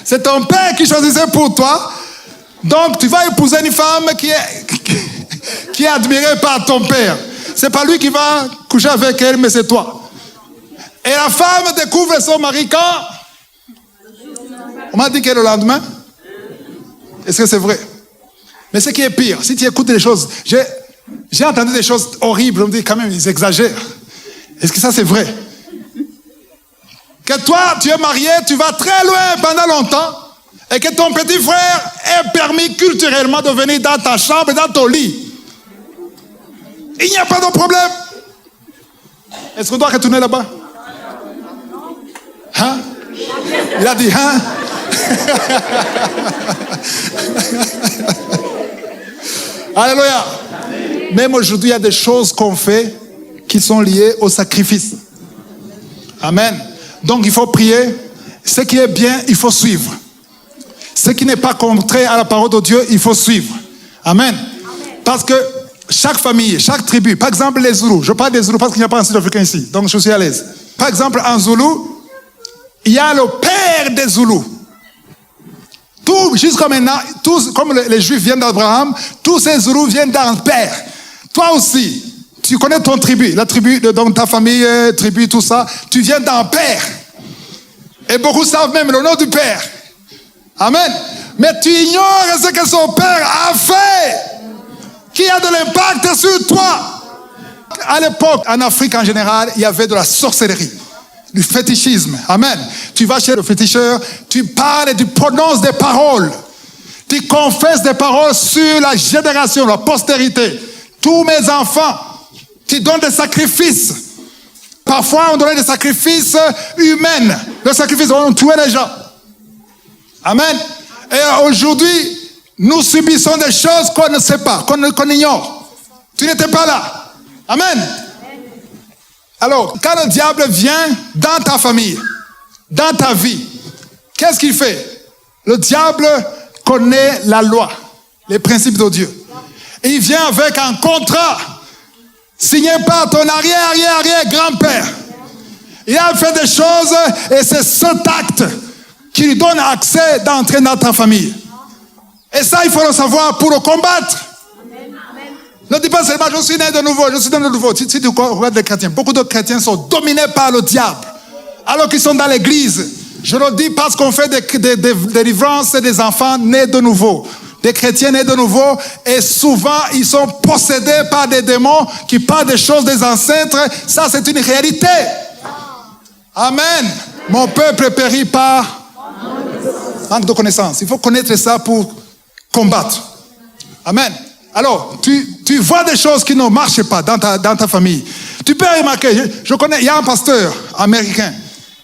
C'est ton père qui choisissait pour toi. Donc, tu vas épouser une femme qui est admirée par ton père. C'est pas lui qui va coucher avec elle, mais c'est toi. Et la femme découvre son mari quand? On m'a dit que le lendemain. Est-ce que c'est vrai? Mais ce qui est pire, si tu écoutes les choses, j'ai entendu des choses horribles, on me dit quand même, ils exagèrent. Est-ce que ça c'est vrai? Que toi, tu es marié, tu vas très loin pendant longtemps, et que ton petit frère est permis culturellement de venir dans ta chambre, dans ton lit. Il n'y a pas de problème. Est-ce qu'on doit retourner là-bas? Il a dit, Alléluia. Même aujourd'hui, il y a des choses qu'on fait qui sont liées au sacrifice. Amen. Donc, il faut prier. Ce qui est bien, il faut suivre. Ce qui n'est pas contraire à la parole de Dieu, il faut suivre. Amen. Parce que chaque famille, chaque tribu, par exemple les Zoulous, je parle des Zoulous parce qu'il n'y a pas un Sud-Africain ici, donc je suis à l'aise. Par exemple, en Zoulou, il y a le père des Zoulous. Tout, jusqu'à maintenant, tous, comme les Juifs viennent d'Abraham, tous ces Zoulous viennent d'un père. Toi aussi, tu connais ton tribu, la tribu, donc ta famille, tribu, tout ça, tu viens d'un père. Et beaucoup savent même le nom du père. Amen. Mais tu ignores ce que son père a fait, qui a de l'impact sur toi. À l'époque, en Afrique en général, il y avait de la sorcellerie, du fétichisme. Amen. Tu vas chez le féticheur, tu parles et tu prononces des paroles. Tu confesses des paroles sur la génération, la postérité. Tous mes enfants, tu donnes des sacrifices. Parfois, on donnait des sacrifices humains. Le sacrifice, on tuait les gens. Amen. Et aujourd'hui, nous subissons des choses qu'on ne sait pas, qu'on ignore. Tu n'étais pas là. Amen. Alors, quand le diable vient dans ta famille, dans ta vie, qu'est-ce qu'il fait? Le diable connaît la loi, les principes de Dieu. Et il vient avec un contrat signé par ton arrière-grand-père. Il a fait des choses et c'est cet acte qui lui donne accès d'entrer dans ta famille. Et ça, il faut le savoir pour le combattre. Ne dis pas seulement, je suis né de nouveau, je suis né de nouveau. Si tu regardes les chrétiens, beaucoup de chrétiens sont dominés par le diable, alors qu'ils sont dans l'église. Je le dis parce qu'on fait des délivrances des enfants nés de nouveau. Des chrétiens nés de nouveau, et souvent, ils sont possédés par des démons qui parlent des choses des ancêtres. Ça, c'est une réalité. Amen. Mon peuple périt par manque de connaissance. Il faut connaître ça pour combattre. Amen. Alors, tu vois des choses qui ne marchent pas dans ta famille. Tu peux remarquer, je connais, il y a un pasteur américain.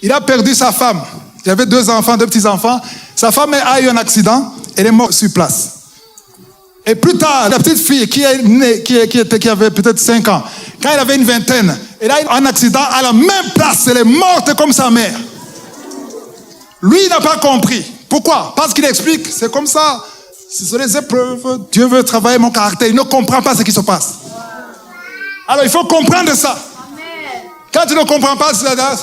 Il a perdu sa femme. Il avait 2 enfants, 2 petits-enfants. Sa femme a eu un accident. Elle est morte sur place. Et plus tard, la petite fille qui est née, qui avait peut-être 5 ans, quand elle avait une vingtaine, elle a eu un accident à la même place. Elle est morte comme sa mère. Lui, il n'a pas compris. Pourquoi? Parce qu'il explique, c'est comme ça. Ce sont les épreuves. Dieu veut travailler mon caractère. Il ne comprend pas ce qui se passe. Alors, il faut comprendre ça. Quand tu ne comprends pas cela,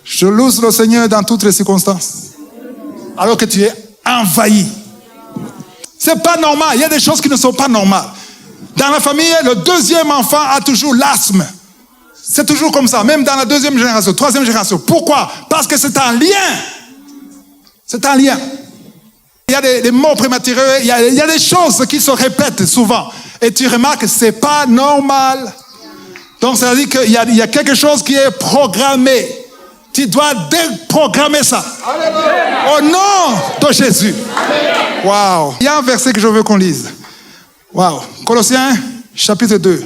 je loue le Seigneur dans toutes les circonstances. Alors que tu es envahi. C'est pas normal. Il y a des choses qui ne sont pas normales. Dans la famille, le 2e enfant a toujours l'asthme. C'est toujours comme ça. Même dans la 2e génération, 3e génération. Pourquoi? Parce que c'est un lien. C'est un lien. Il y a des morts prématurées. Il y a des choses qui se répètent souvent. Et tu remarques que c'est pas normal. Donc, ça veut dire qu'il y a quelque chose qui est programmé. Tu dois déprogrammer ça. Alléluia. Au nom de Jésus. Waouh. Il y a un verset que je veux qu'on lise. Waouh. Colossiens, chapitre 2.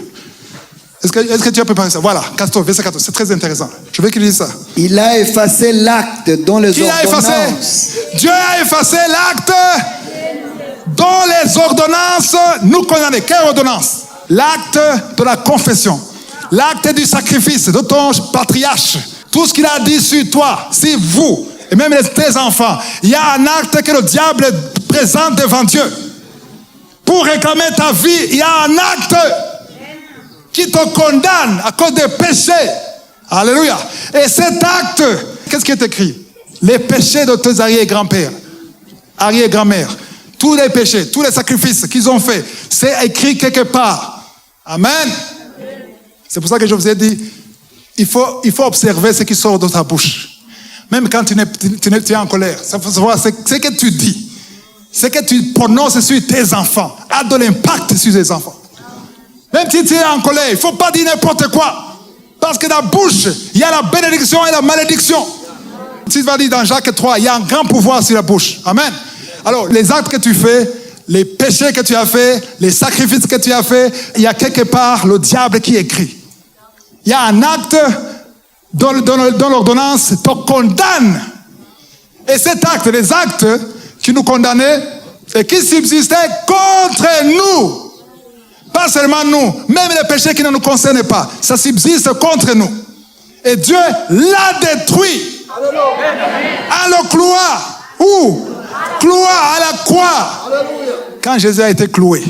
Est-ce que tu as préparé ça? Voilà, 14, verset 14. C'est très intéressant. Je veux qu'il lise ça. Il a effacé l'acte dont les ordonnances. Dieu a effacé l'acte dont les ordonnances nous condamnaient. Quelle ordonnance? L'acte de la confession. L'acte du sacrifice de ton patriarche. Tout ce qu'il a dit sur toi, sur vous, et même tes enfants. Il y a un acte que le diable présente devant Dieu. Pour réclamer ta vie, il y a un acte qui te condamne à cause des péchés. Alléluia. Et cet acte, qu'est-ce qui est écrit? Les péchés de tes arrière-grands-pères, arrière-grand-mères. Tous les péchés, tous les sacrifices qu'ils ont faits, c'est écrit quelque part. Amen. C'est pour ça que je vous ai dit, il faut observer ce qui sort de ta bouche. Même quand tu es en colère, ça faut savoir ce que tu dis, ce que tu prononces sur tes enfants a de l'impact sur tes enfants. Même si tu es en colère, il ne faut pas dire n'importe quoi. Parce que dans la bouche, il y a la bénédiction et la malédiction. Si tu vas dire dans Jacques 3, il y a un grand pouvoir sur la bouche. Amen. Alors, les actes que tu fais, les péchés que tu as faits, les sacrifices que tu as faits, il y a quelque part le diable qui écrit. Il y a un acte dont l'ordonnance te condamne. Et cet acte, les actes qui nous condamnaient et qui subsistaient contre nous, pas seulement nous, même les péchés qui ne nous concernent pas, ça subsiste contre nous. Et Dieu l'a détruit. À la croix. Où? Cloué à la croix. Quand Jésus a été cloué,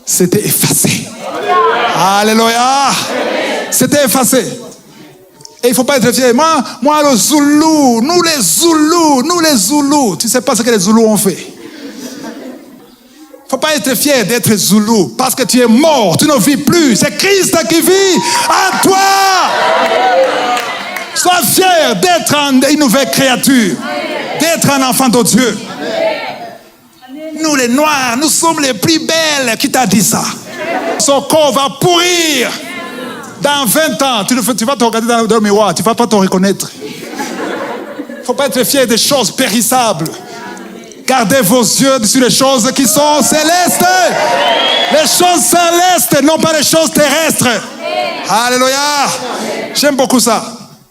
c'était effacé. Alléluia. C'était effacé. Et il ne faut pas être fier. Moi, le Zoulou, nous les Zoulous, tu ne sais pas ce que les Zoulous ont fait. Il ne faut pas être fier d'être Zoulou, parce que tu es mort, tu ne vis plus. C'est Christ qui vit en toi. Sois fier d'être une nouvelle créature, d'être un enfant de Dieu. Nous les Noirs, nous sommes les plus belles. Qui t'a dit ça? Son corps va pourrir. Dans 20 ans, tu vas te regarder dans le miroir, tu ne vas pas te reconnaître. Il ne faut pas être fier des choses périssables. Gardez vos yeux sur les choses qui sont célestes. Les choses célestes, non pas les choses terrestres. Alléluia. J'aime beaucoup ça.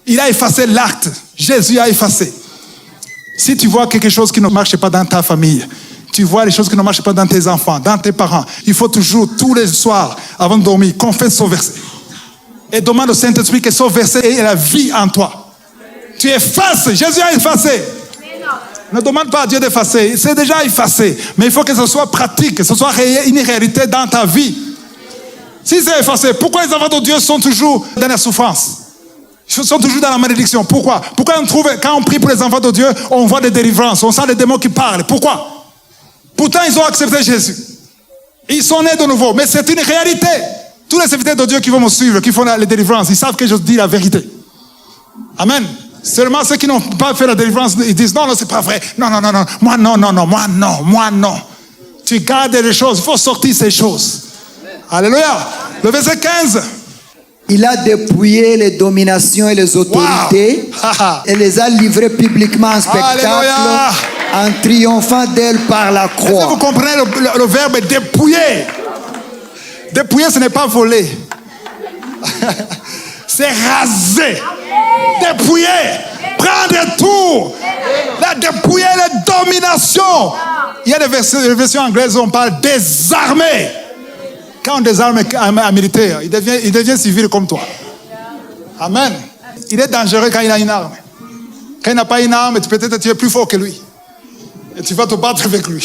Il a effacé l'acte. Jésus a effacé. Si tu vois quelque chose qui ne marche pas dans ta famille, tu vois les choses qui ne marchent pas dans tes enfants, dans tes parents, il faut toujours, tous les soirs, avant de dormir, confesse ce verset. Et demande au Saint-Esprit que ce verset ait la vie en toi. Tu effaces. Jésus a effacé. Ne demande pas à Dieu d'effacer. C'est déjà effacé. Mais il faut que ce soit pratique, que ce soit une réalité dans ta vie. Si c'est effacé, pourquoi les enfants de Dieu sont toujours dans la souffrance? Ils sont toujours dans la malédiction. Pourquoi? Pourquoi quand on prie pour les enfants de Dieu, on voit des délivrances, on sent les démons qui parlent? Pourquoi? Pourtant, ils ont accepté Jésus. Ils sont nés de nouveau. Mais c'est une réalité. Tous les serviteurs de Dieu qui vont me suivre, qui font les délivrances, ils savent que je dis la vérité. Amen. Seulement ceux qui n'ont pas fait la délivrance, ils disent non, c'est pas vrai. Non. Moi non. Tu gardes les choses. Il faut sortir ces choses. Alléluia. Le verset 15. Il a dépouillé les dominations et les autorités et les a livrées publiquement en spectacle. Alléluia. En triomphant d'elles par la croix. Est-ce que vous comprenez le verbe dépouiller? Dépouiller, ce n'est pas voler. C'est raser. Dépouiller. Prendre tout. Dépouiller les dominations. Il y a des versions anglaises où on parle désarmer. Quand on désarme un militaire, il devient civil comme toi. Amen. Il est dangereux quand il a une arme. Quand il n'a pas une arme, peut-être tu es plus fort que lui. Et tu vas te battre avec lui.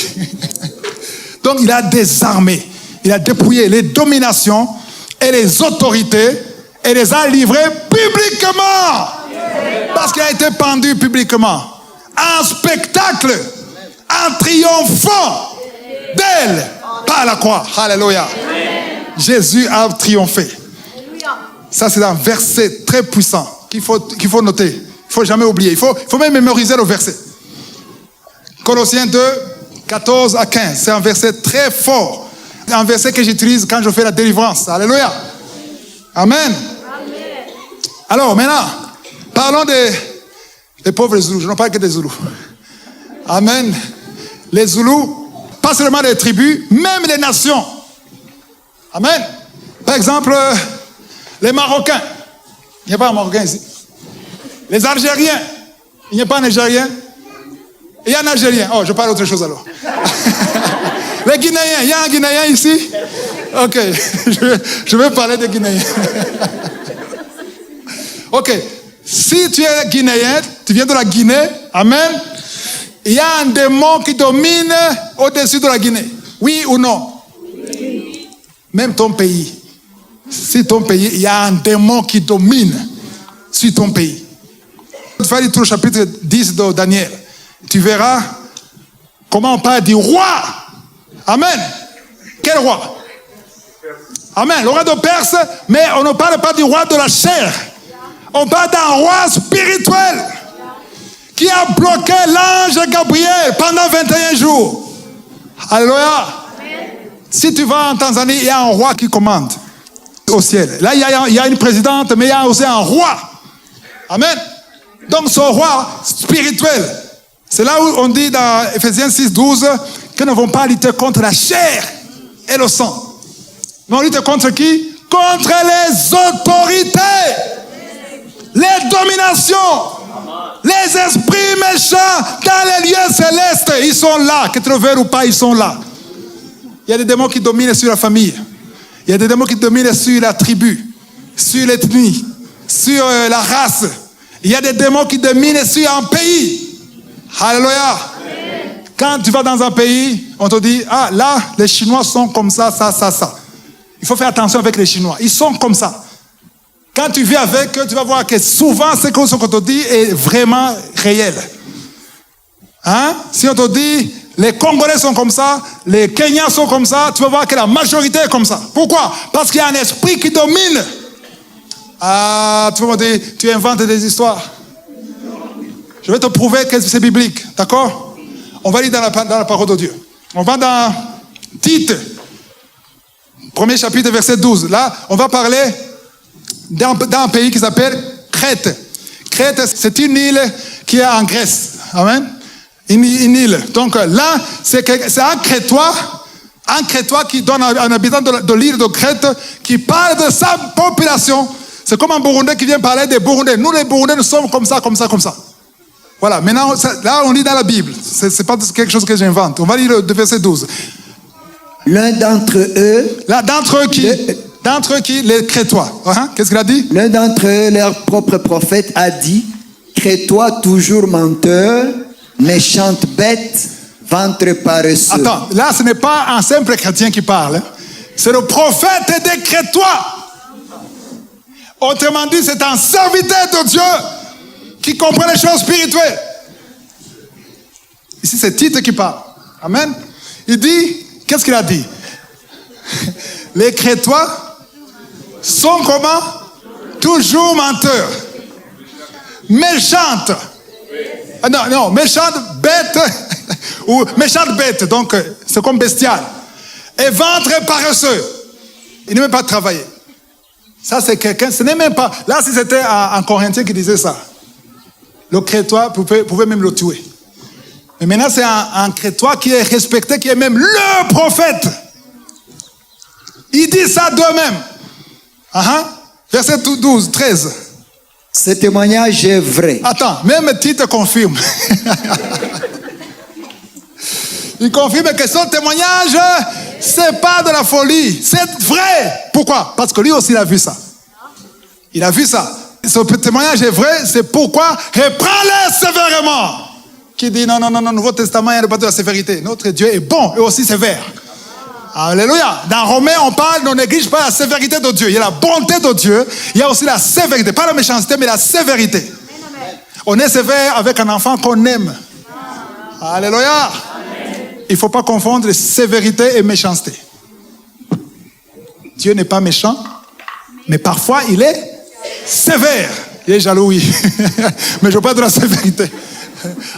Donc il a désarmé. Il a dépouillé les dominations et les autorités et les a livrées publiquement. Parce qu'il a été pendu publiquement. En spectacle. En triomphant d'elle par la croix. Alléluia. Jésus a triomphé. Ça, c'est un verset très puissant qu'il faut noter. Il ne faut jamais oublier. Il faut même mémoriser le verset. Colossiens 2, 14 à 15. C'est un verset très fort. Un verset que j'utilise quand je fais la délivrance. Alléluia. Amen. Alors, maintenant, parlons des pauvres Zoulous. Je ne parle que des Zoulous. Amen. Les Zoulous, pas seulement les tribus, même les nations. Amen. Par exemple, les Marocains. Il n'y a pas un Marocain ici. Les Algériens. Il n'y a pas un Algérien. Il y a un Algérien. Oh, je parle autre chose alors. Les Guinéens. Il y a un Guinéen ici. Ok. Je vais parler des Guinéens. Ok. Si tu es Guinéen, tu viens de la Guinée. Amen. Il y a un démon qui domine au-dessus de la Guinée. Oui ou non? Oui. Même ton pays. Si ton pays, il y a un démon qui domine sur ton pays. Tu vas lire tout le chapitre 10 de Daniel. Tu verras comment on parle du roi. Amen. Quel roi? Amen. Le roi de Perse, mais on ne parle pas du roi de la chair. On parle d'un roi spirituel qui a bloqué l'ange Gabriel pendant 21 jours. Alléluia. Si tu vas en Tanzanie, il y a un roi qui commande au ciel. Là, il y a une présidente, mais il y a aussi un roi. Amen. Donc, ce roi spirituel, c'est là où on dit dans Ephésiens 6, 12 que nous ne vont pas lutter contre la chair et le sang. Mais on lutte contre qui? Contre les autorités, les dominations, les esprits méchants dans les lieux célestes. Ils sont là, que tu le veuilles ou pas, ils sont là. Il y a des démons qui dominent sur la famille. Il y a des démons qui dominent sur la tribu, sur l'ethnie, sur la race. Il y a des démons qui dominent sur un pays. Alléluia. Quand tu vas dans un pays, on te dit, ah là, les Chinois sont comme ça. Il faut faire attention avec les Chinois. Ils sont comme ça. Quand tu vis avec eux, tu vas voir que souvent, ce qu'on te dit est vraiment réel. Hein? Si on te dit, les Congolais sont comme ça, les Kenyans sont comme ça, tu vas voir que la majorité est comme ça. Pourquoi? Parce qu'il y a un esprit qui domine. Ah, tu vas me dire, tu inventes des histoires. Je vais te prouver que c'est biblique. D'accord? On va lire dans la parole de Dieu. On va dans Tite, premier chapitre, verset 12. Là, on va parler d'un pays qui s'appelle Crète. Crète, c'est une île qui est en Grèce. Amen. Une île. Donc là, c'est un Crétois qui donne un habitant de l'île de Crète qui parle de sa population. C'est comme un Burundais qui vient parler des Burundais. Nous, les Burundais, nous sommes comme ça. Voilà. Maintenant, là, on lit dans la Bible. C'est pas quelque chose que j'invente. On va lire le verset 12. L'un d'entre eux... D'entre eux qui? Les Crétois. Qu'est-ce qu'il a dit? L'un d'entre eux, leur propre prophète, a dit, Crétois toujours menteur, méchante bête, ventre paresseux. Attends, là, ce n'est pas un simple chrétien qui parle. C'est le prophète des Crétois. Autrement dit, c'est un serviteur de Dieu qui comprend les choses spirituelles. Ici, c'est Tite qui parle. Amen. Il dit, qu'est-ce qu'il a dit? Les Crétois sont comment? Toujours menteurs. Méchantes. Non, méchantes bêtes. Ou méchantes bêtes, donc c'est comme bestial. Et ventre paresseux. Il n'aime pas travailler. Ça, c'est quelqu'un, ce n'est même pas... Là, si c'était un Corinthien qui disait ça, le Crétois pouvait même le tuer. Mais maintenant, c'est un Crétois qui est respecté, qui est même le prophète. Il dit ça d'eux-mêmes. Verset 12, 13. Ce témoignage est vrai. Attends, même le titre confirme. Il confirme que son témoignage, c'est pas de la folie, c'est vrai. Pourquoi? Parce que lui aussi, il a vu ça. Il a vu ça. Ce témoignage est vrai, c'est pourquoi reprends-les sévèrement. Qui dit non, Nouveau Testament, il n'y a pas de la sévérité. Notre Dieu est bon et aussi sévère. Alléluia. Dans Romains, on parle, on néglige pas la sévérité de Dieu. Il y a la bonté de Dieu, il y a aussi la sévérité. Pas la méchanceté, mais la sévérité. On est sévère avec un enfant qu'on aime. Alléluia. Il ne faut pas confondre sévérité et méchanceté. Dieu n'est pas méchant, mais parfois il est sévère. Il est jaloux, oui. Mais je parle de la sévérité.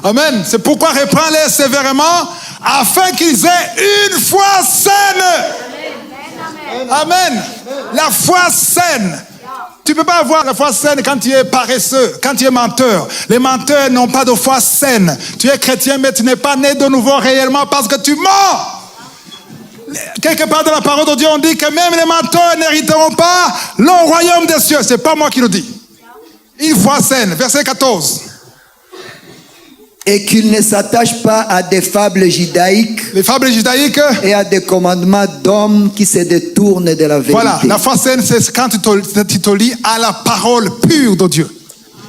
Amen. C'est pourquoi reprends-les sévèrement afin qu'ils aient une foi saine. Amen. La foi saine. Tu ne peux pas avoir la foi saine quand tu es paresseux, quand tu es menteur. Les menteurs n'ont pas de foi saine. Tu es chrétien, mais tu n'es pas né de nouveau réellement parce que tu mens. Quelque part dans la parole de Dieu, on dit que même les menteurs n'hériteront pas le royaume des cieux. Ce n'est pas moi qui le dis. Une foi saine. Verset 14. Et qu'il ne s'attache pas à des fables judaïques. Les fables judaïques. Et à des commandements d'hommes qui se détournent de la vérité. Voilà, la foi saine, c'est quand tu te lis à la parole pure de Dieu.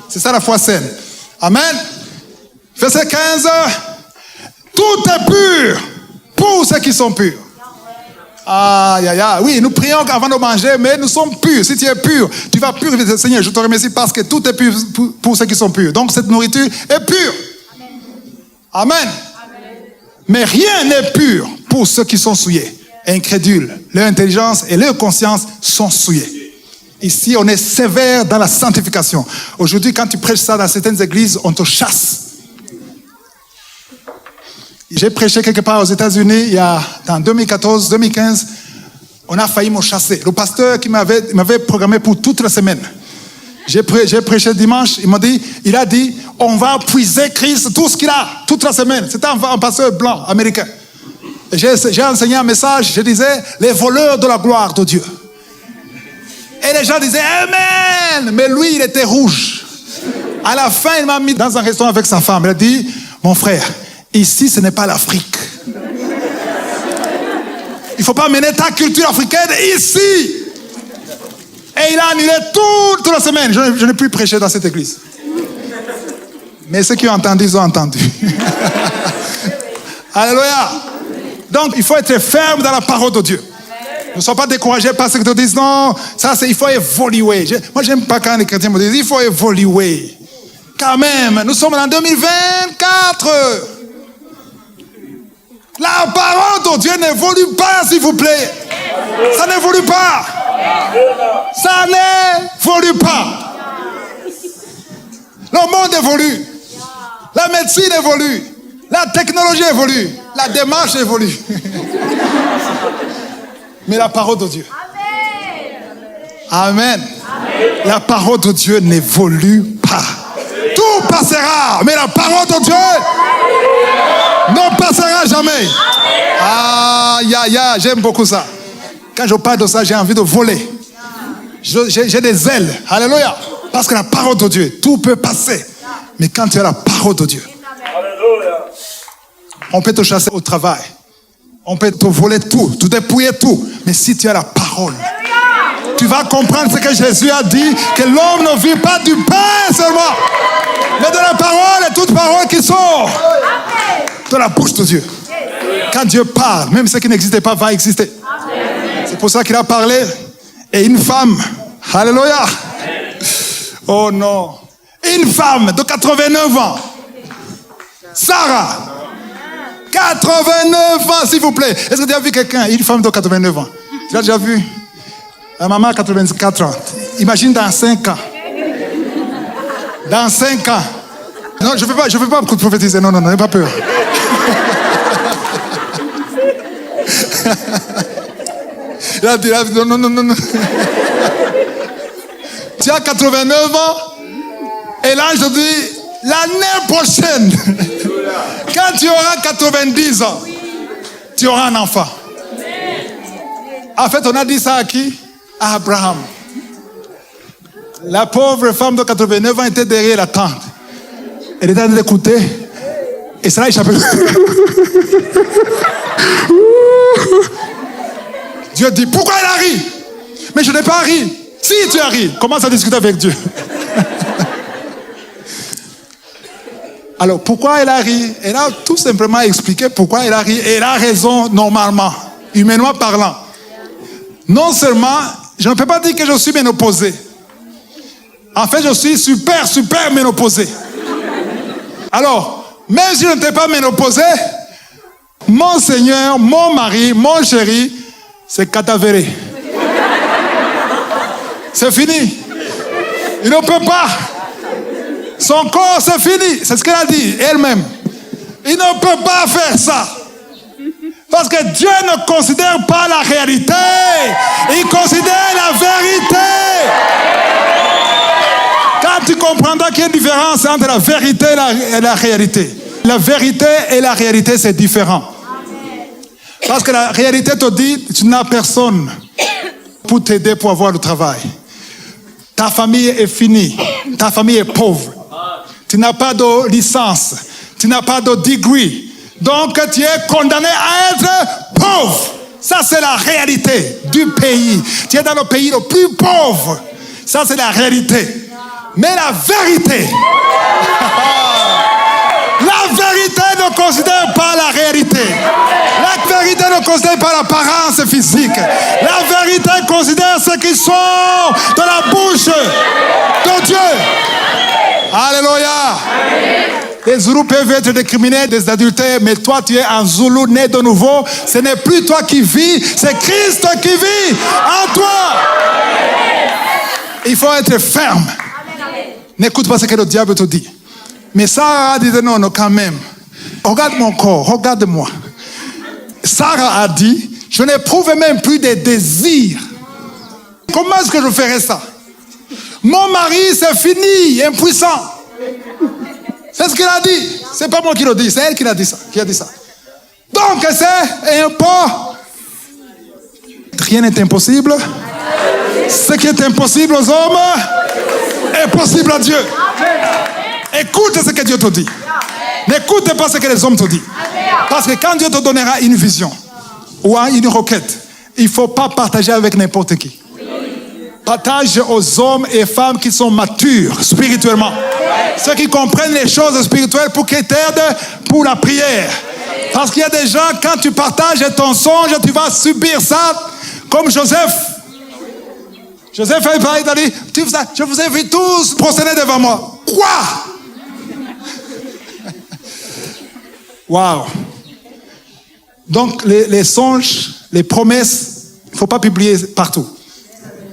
C'est ça la foi saine. Amen. Verset 15. Tout est pur pour ceux qui sont purs. Oui, nous prions avant de manger, mais nous sommes purs. Si tu es pur, tu vas purifier. Seigneur, je te remercie parce que tout est pur pour ceux qui sont purs. Donc cette nourriture est pure. Amen. Mais rien n'est pur pour ceux qui sont souillés, incrédules. Leur intelligence et leur conscience sont souillées. Ici, on est sévère dans la sanctification. Aujourd'hui, quand tu prêches ça dans certaines églises, on te chasse. J'ai prêché quelque part aux États-Unis, dans 2014, 2015, on a failli me chasser. Le pasteur qui m'avait programmé pour toute la semaine. J'ai prêché dimanche, il a dit, on va puiser Christ, tout ce qu'il a, toute la semaine. C'était un pasteur blanc, américain. J'ai enseigné un message, je disais, les voleurs de la gloire de Dieu. Et les gens disaient, Amen! Mais lui, il était rouge. À la fin, il m'a mis dans un restaurant avec sa femme. Il a dit, mon frère, ici, ce n'est pas l'Afrique. Il ne faut pas mener ta culture africaine ici. Et il a annulé toute la semaine. Je n'ai plus prêché dans cette église. Mais ceux qui ont entendu, ils ont entendu. Alléluia. Donc, il faut être ferme dans la parole de Dieu. Ne sois pas découragé par ceux qui te disent non, il faut évoluer. Moi, j'aime pas quand les chrétiens me disent il faut évoluer. Quand même, nous sommes en 2024. La parole de Dieu n'évolue pas, s'il vous plaît. Ça n'évolue pas. Ça n'évolue pas. Le monde évolue. La médecine évolue. La technologie évolue. La démarche évolue. Mais la parole de Dieu. Amen. La parole de Dieu n'évolue pas. Tout passera, mais la parole de Dieu ne passera jamais. J'aime beaucoup ça. Quand je parle de ça, j'ai envie de voler. J'ai des ailes. Alléluia. Parce que la parole de Dieu, tout peut passer. Mais quand tu as la parole de Dieu, on peut te chasser au travail. On peut te voler tout, te dépouiller tout. Mais si tu as la parole, tu vas comprendre ce que Jésus a dit, que l'homme ne vit pas du pain seulement, mais de la parole et toute parole qui sort de la bouche de Dieu. Quand Dieu parle, même ce qui n'existait pas va exister. C'est pour ça qu'il a parlé. Et une femme, alléluia. Oh non. Une femme de 89 ans, Sarah, 89 ans, s'il vous plaît. Est-ce que tu as vu quelqu'un, une femme de 89 ans? Tu l'as déjà vu? La maman a 84 ans. Imagine dans 5 ans. Dans 5 ans. Non, je ne veux pas prophétiser. Non, n'aie pas peur. Il a dit, non. Tu as 89 ans et là, je dis, l'année prochaine, quand tu auras 90 ans, tu auras un enfant. En fait, on a dit ça à qui? À Abraham. La pauvre femme de 89 ans était derrière la tente. Elle était en train d'écouter. Et ça l'a échappé. Dieu dit, pourquoi elle a ri? Mais je n'ai pas ri. Si tu as ri, commence à discuter avec Dieu. Alors, pourquoi elle a ri? Elle a tout simplement expliqué pourquoi elle a ri. Et elle a raison normalement, humainement parlant. Non seulement, je ne peux pas dire que je suis ménopausé. En fait, je suis super ménopausé. Alors, même si je n'étais pas ménopausé, mon Seigneur, mon mari, mon chéri, c'est cadavéré. C'est fini. Il ne peut pas. Son corps, c'est fini. C'est ce qu'elle a dit, elle-même. Il ne peut pas faire ça. Parce que Dieu ne considère pas la réalité. Il considère la vérité. Quand tu comprendras qu'il y a une différence entre la vérité et la réalité. La vérité et la réalité, c'est différent. Parce que la réalité te dit, tu n'as personne pour t'aider pour avoir le travail. Ta famille est finie. Ta famille est pauvre. Tu n'as pas de licence. Tu n'as pas de degree. Donc, tu es condamné à être pauvre. Ça, c'est la réalité du pays. Tu es dans le pays le plus pauvre. Ça, c'est la réalité. Mais la vérité, la vérité ne considère pas la réalité. La vérité ne considère pas l'apparence physique. La vérité considère ceux qui sont dans la bouche de Dieu. Alléluia. Les Zoulous peuvent être des criminels, des adultères, mais toi tu es un Zoulou né de nouveau. Ce n'est plus toi qui vis, c'est Christ qui vit en toi. Il faut être ferme. N'écoute pas ce que le diable te dit. Mais Sarah dit non, quand même. Regarde mon corps, regarde-moi. Sarah a dit, je n'éprouve même plus de désirs. Comment est-ce que je ferais ça? Mon mari, c'est fini, impuissant. C'est ce qu'il a dit. C'est pas moi qui le dis, c'est elle qui a dit ça. Donc c'est impossible. Rien n'est impossible. Ce qui est impossible aux hommes est possible à Dieu. Écoute ce que Dieu te dit. N'écoute pas ce que les hommes te disent. Parce que quand Dieu te donnera une vision ou une requête, il ne faut pas partager avec n'importe qui. Partage aux hommes et femmes qui sont matures spirituellement. Ceux qui comprennent les choses spirituelles pour qu'ils t'aident pour la prière. Parce qu'il y a des gens, quand tu partages ton songe, tu vas subir ça comme Joseph. Joseph a dit, je vous ai vu tous prosterner devant moi. Quoi? Waouh. Donc les songes, les promesses, il ne faut pas publier partout.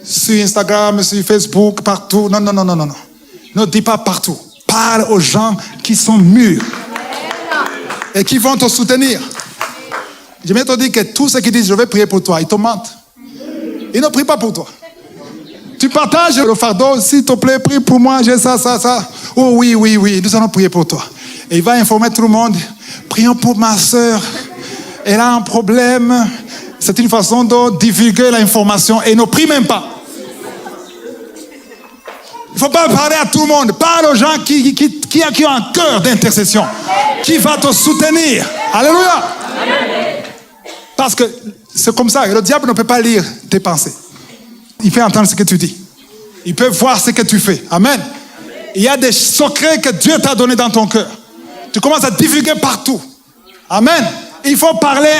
Sur Instagram, sur Facebook, partout. Non. Ne dis pas partout. Parle aux gens qui sont mûrs et qui vont te soutenir. Je vais te dire que tous ceux qui disent je vais prier pour toi, ils te mentent. Ils ne prient pas pour toi. Tu partages le fardeau, s'il te plaît, prie pour moi, j'ai ça. Oh oui, nous allons prier pour toi. Et il va informer tout le monde. Prions pour ma soeur. Elle a un problème. C'est une façon de divulguer l'information et ne prie même pas. Il ne faut pas parler à tout le monde. Parle aux gens qui ont un cœur d'intercession. Qui va te soutenir. Alléluia. Parce que c'est comme ça. Le diable ne peut pas lire tes pensées. Il peut entendre ce que tu dis. Il peut voir ce que tu fais. Amen. Il y a des secrets que Dieu t'a donnés dans ton cœur. Tu commences à divulguer partout. Amen. Il faut parler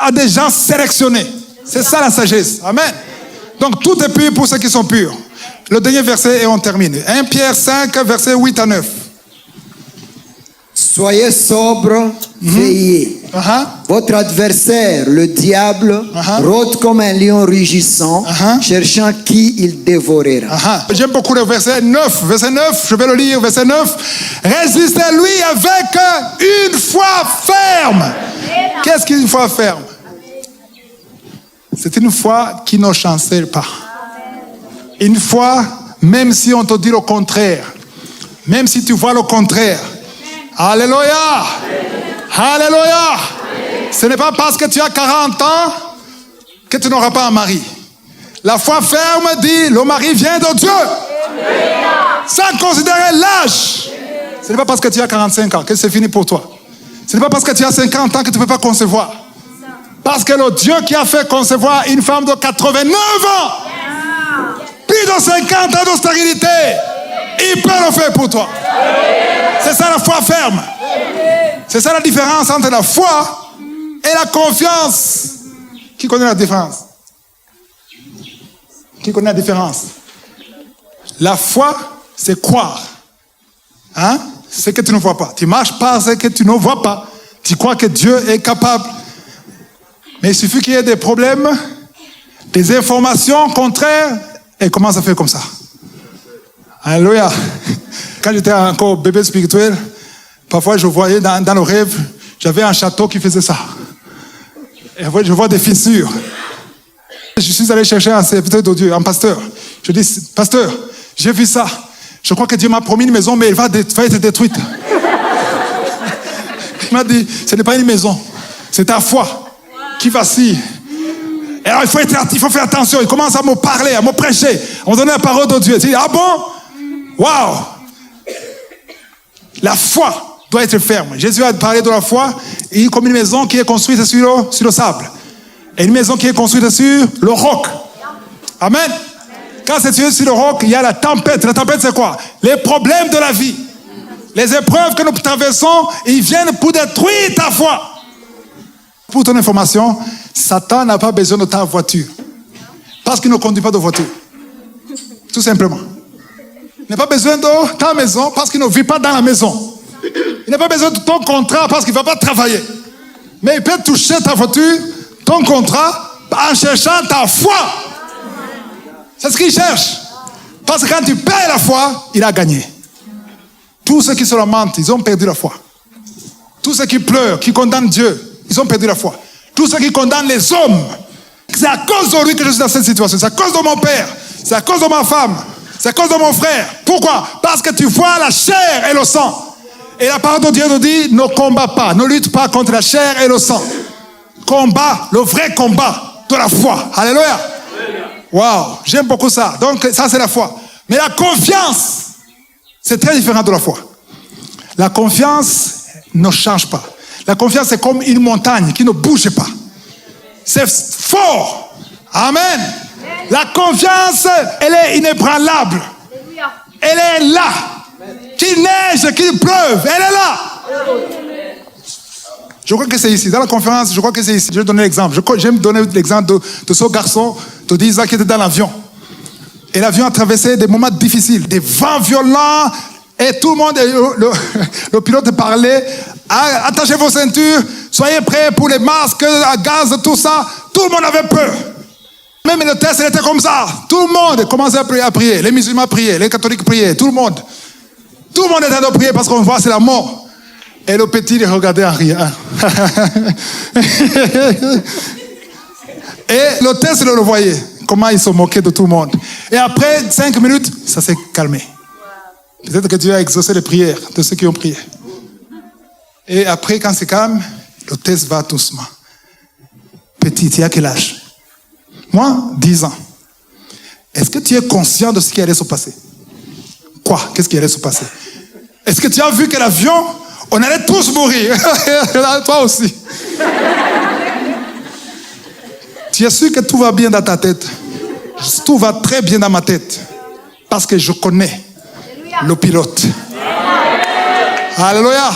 à des gens sélectionnés. C'est ça la sagesse. Amen. Donc tout est pur pour ceux qui sont purs. Le dernier verset et on termine. 1 Pierre 5, versets 8 à 9. Soyez sobre, veillez. Votre adversaire, le diable, rôde comme un lion rugissant, cherchant qui il dévorera. J'aime beaucoup le verset 9. Verset 9, je vais le lire. Verset 9. Résistez-lui avec une foi ferme. Qu'est-ce qu'une foi ferme? C'est une foi qui ne chancelle pas. Une foi, même si on te dit le contraire, même si tu vois le contraire. Alléluia! Alléluia! Ce n'est pas parce que tu as 40 ans que tu n'auras pas un mari. La foi ferme dit, le mari vient de Dieu. Sans considérer l'âge. Ce n'est pas parce que tu as 45 ans que c'est fini pour toi. Ce n'est pas parce que tu as 50 ans que tu ne peux pas concevoir. Parce que le Dieu qui a fait concevoir une femme de 89 ans, plus de 50 ans de stérilité, il peut le faire pour toi. C'est ça la foi ferme. C'est ça la différence entre la foi et la confiance. Qui connaît la différence? Qui connaît la différence? La foi, c'est croire. Hein? Ce que tu ne vois pas. Tu marches par ce que tu ne vois pas. Tu crois que Dieu est capable. Mais il suffit qu'il y ait des problèmes, des informations contraires, et commence à faire comme ça. Alléluia. Quand j'étais encore bébé spirituel, parfois je voyais dans le rêve, j'avais un château qui faisait ça. Et je vois des fissures. Je suis allé chercher un serviteur de Dieu, un pasteur. Je dis, pasteur, j'ai vu ça. Je crois que Dieu m'a promis une maison, mais elle va être détruite. Il m'a dit, ce n'est pas une maison, c'est ta foi qui vacille. Et alors il faut faire attention. Il commence à me parler, à me prêcher, à me donner la parole de Dieu. Il dit, ah bon? Waouh! La foi doit être ferme. Jésus a parlé de la foi comme une maison qui est construite sur le sable. Et une maison qui est construite sur le roc. Amen. Quand c'est sur le roc, il y a la tempête. La tempête, c'est quoi? Les problèmes de la vie. Les épreuves que nous traversons, ils viennent pour détruire ta foi. Pour ton information, Satan n'a pas besoin de ta voiture. Parce qu'il ne conduit pas de voiture. Tout simplement. Il n'a pas besoin de ta maison parce qu'il ne vit pas dans la maison. Il n'a pas besoin de ton contrat parce qu'il ne va pas travailler. Mais il peut toucher ta voiture, ton contrat, en cherchant ta foi. C'est ce qu'il cherche. Parce que quand tu perds la foi, il a gagné. Tous ceux qui se lamentent, ils ont perdu la foi. Tous ceux qui pleurent, qui condamnent Dieu, ils ont perdu la foi. Tous ceux qui condamnent les hommes, c'est à cause de lui que je suis dans cette situation. C'est à cause de mon père. C'est à cause de ma femme. C'est à cause de mon frère. Pourquoi? Parce que tu vois la chair et le sang. Et la parole de Dieu nous dit, ne combat pas, ne lutte pas contre la chair et le sang. Combat, le vrai combat de la foi. Alléluia. Waouh, j'aime beaucoup ça. Donc ça c'est la foi. Mais la confiance, c'est très différent de la foi. La confiance ne change pas. La confiance est comme une montagne qui ne bouge pas. C'est fort. Amen. La confiance, elle est inébranlable. Elle est là. Qu'il neige, qu'il pleuve, elle est là. Je crois que c'est ici. Dans la conférence, je crois que c'est ici. Je vais donner l'exemple. J'aime donner l'exemple de ce garçon de 10 ans qui était dans l'avion. Et l'avion a traversé des moments difficiles, des vents violents. Et tout le monde, le pilote parlait, attachez vos ceintures, soyez prêts pour les masques à gaz, tout ça. Tout le monde avait peur. Même le test, il était comme ça. Tout le monde commençait à prier. Les musulmans priaient, les catholiques priaient, tout le monde. Tout le monde était en train de prier parce qu'on voit c'est la mort. Et le petit, il regardait en riant. Et le test, il le voyait. Comment il se moquait de tout le monde. Et après 5 minutes, ça s'est calmé. Peut-être que Dieu a exaucé les prières de ceux qui ont prié. Et après, quand c'est calme, le test va doucement. Petit, tu as quel âge? Moi, 10 ans. Est-ce que tu es conscient de ce qui allait se passer? Quoi? Qu'est-ce qui allait se passer? Est-ce que tu as vu que l'avion, on allait tous mourir? Toi aussi. Tu es sûr que tout va bien dans ta tête? Tout va très bien dans ma tête. Parce que je connais le pilote. Alléluia.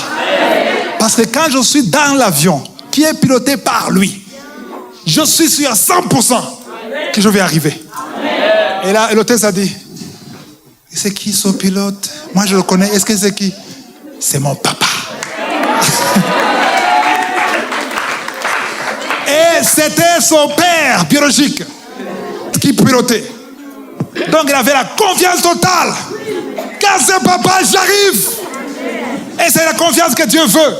Parce que quand je suis dans l'avion, qui est piloté par lui, je suis sûr à 100% que je vais arriver. Et là, l'hôtesse a dit, c'est qui ce pilote? Moi je le connais. Est-ce que c'est qui? C'est mon papa. Et c'était son père biologique qui pilotait. Donc il avait la confiance totale. Quand c'est papa, j'arrive. Et c'est la confiance que Dieu veut.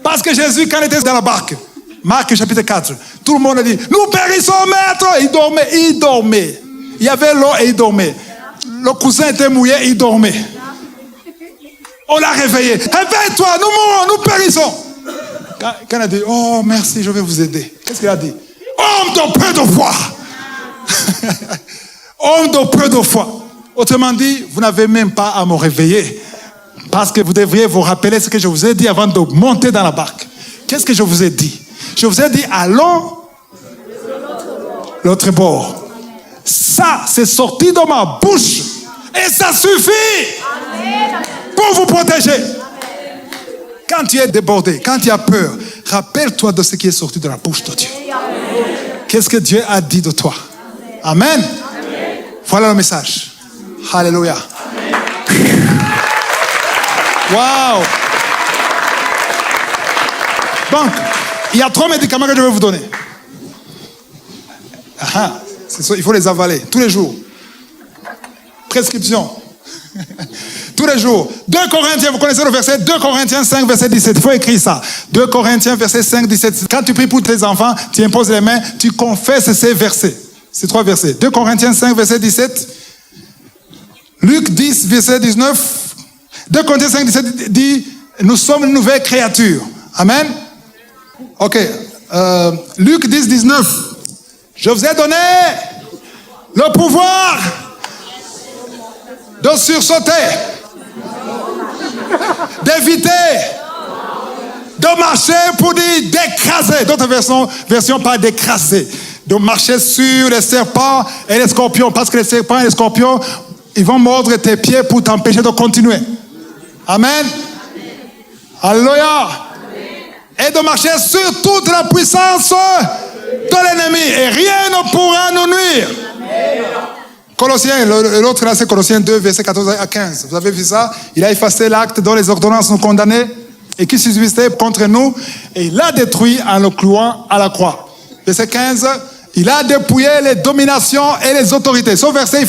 Parce que Jésus, quand il était dans la barque, Marc chapitre 4, tout le monde a dit, nous périssons, maître. Il dormait. Il y avait l'eau et il dormait. Le cousin était mouillé, il dormait. On l'a réveillé. Réveille-toi, nous mourons, nous périssons. Quand il a dit, oh merci, je vais vous aider. Qu'est-ce qu'il a dit? Homme de peu de foi. Homme de peu de foi. Autrement dit, vous n'avez même pas à me réveiller. Parce que vous devriez vous rappeler ce que je vous ai dit avant de monter dans la barque. Qu'est-ce que je vous ai dit? Je vous ai dit, allons l'autre bord. Ça, c'est sorti de ma bouche. Et ça suffit pour vous protéger. Quand tu es débordé, quand tu as peur, rappelle-toi de ce qui est sorti de la bouche de Dieu. Qu'est-ce que Dieu a dit de toi? Amen. Voilà le message. Alléluia. Wow. Donc, il y a 3 médicaments que je vais vous donner. Il faut les avaler tous les jours. Prescription. Tous les jours. 2 Corinthiens, vous connaissez le verset 2 Corinthiens 5, verset 17. Il faut écrire ça. 2 Corinthiens, verset 5, 17. Quand tu pries pour tes enfants, tu imposes les mains, tu confesses ces versets. Ces 3 versets. 2 Corinthiens 5, verset 17. Luc 10, verset 19. 2 Corinthiens 5, 17 dit, nous sommes une nouvelle créature. Amen. Ok. Luc 10, 19. Je vous ai donné le pouvoir de sursauter, d'éviter, de marcher pour dire d'écraser. D'autres versions parlent d'écraser. De marcher sur les serpents et les scorpions. Parce que les serpents et les scorpions, ils vont mordre tes pieds pour t'empêcher de continuer. Amen. Alléluia. Et de marcher sur toute la puissance de l'ennemi. Et rien ne pourra nous nuire. Colossiens, l'autre là c'est Colossiens 2, verset 14 à 15. Vous avez vu ça? Il a effacé l'acte dont les ordonnances nous condamnaient et qui subsistait contre nous. Et il l'a détruit en le clouant à la croix. Verset 15, il a dépouillé les dominations et les autorités. Ce verset, il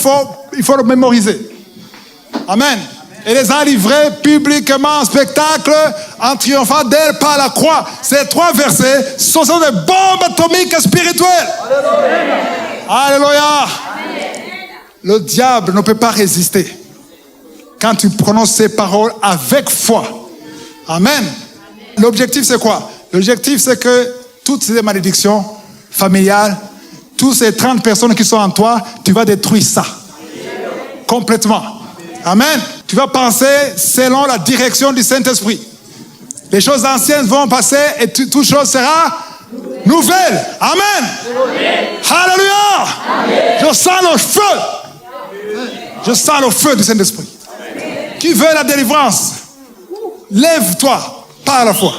faut le mémoriser. Amen. Et les a livrés publiquement en spectacle en triomphant d'elle par la croix. Ces 3 versets, ce sont des bombes atomiques spirituelles. Alléluia. Le diable ne peut pas résister quand tu prononces ces paroles avec foi. Amen. L'objectif, c'est quoi? L'objectif, c'est que toutes ces malédictions familiales, toutes ces 30 personnes qui sont en toi, tu vas détruire ça. Complètement. Amen. Tu vas penser selon la direction du Saint-Esprit. Les choses anciennes vont passer et toute chose sera nouvelle. Amen. Alléluia. Je sens le feu. Je sens le feu du Saint-Esprit. Qui veut la délivrance? Lève-toi par la foi.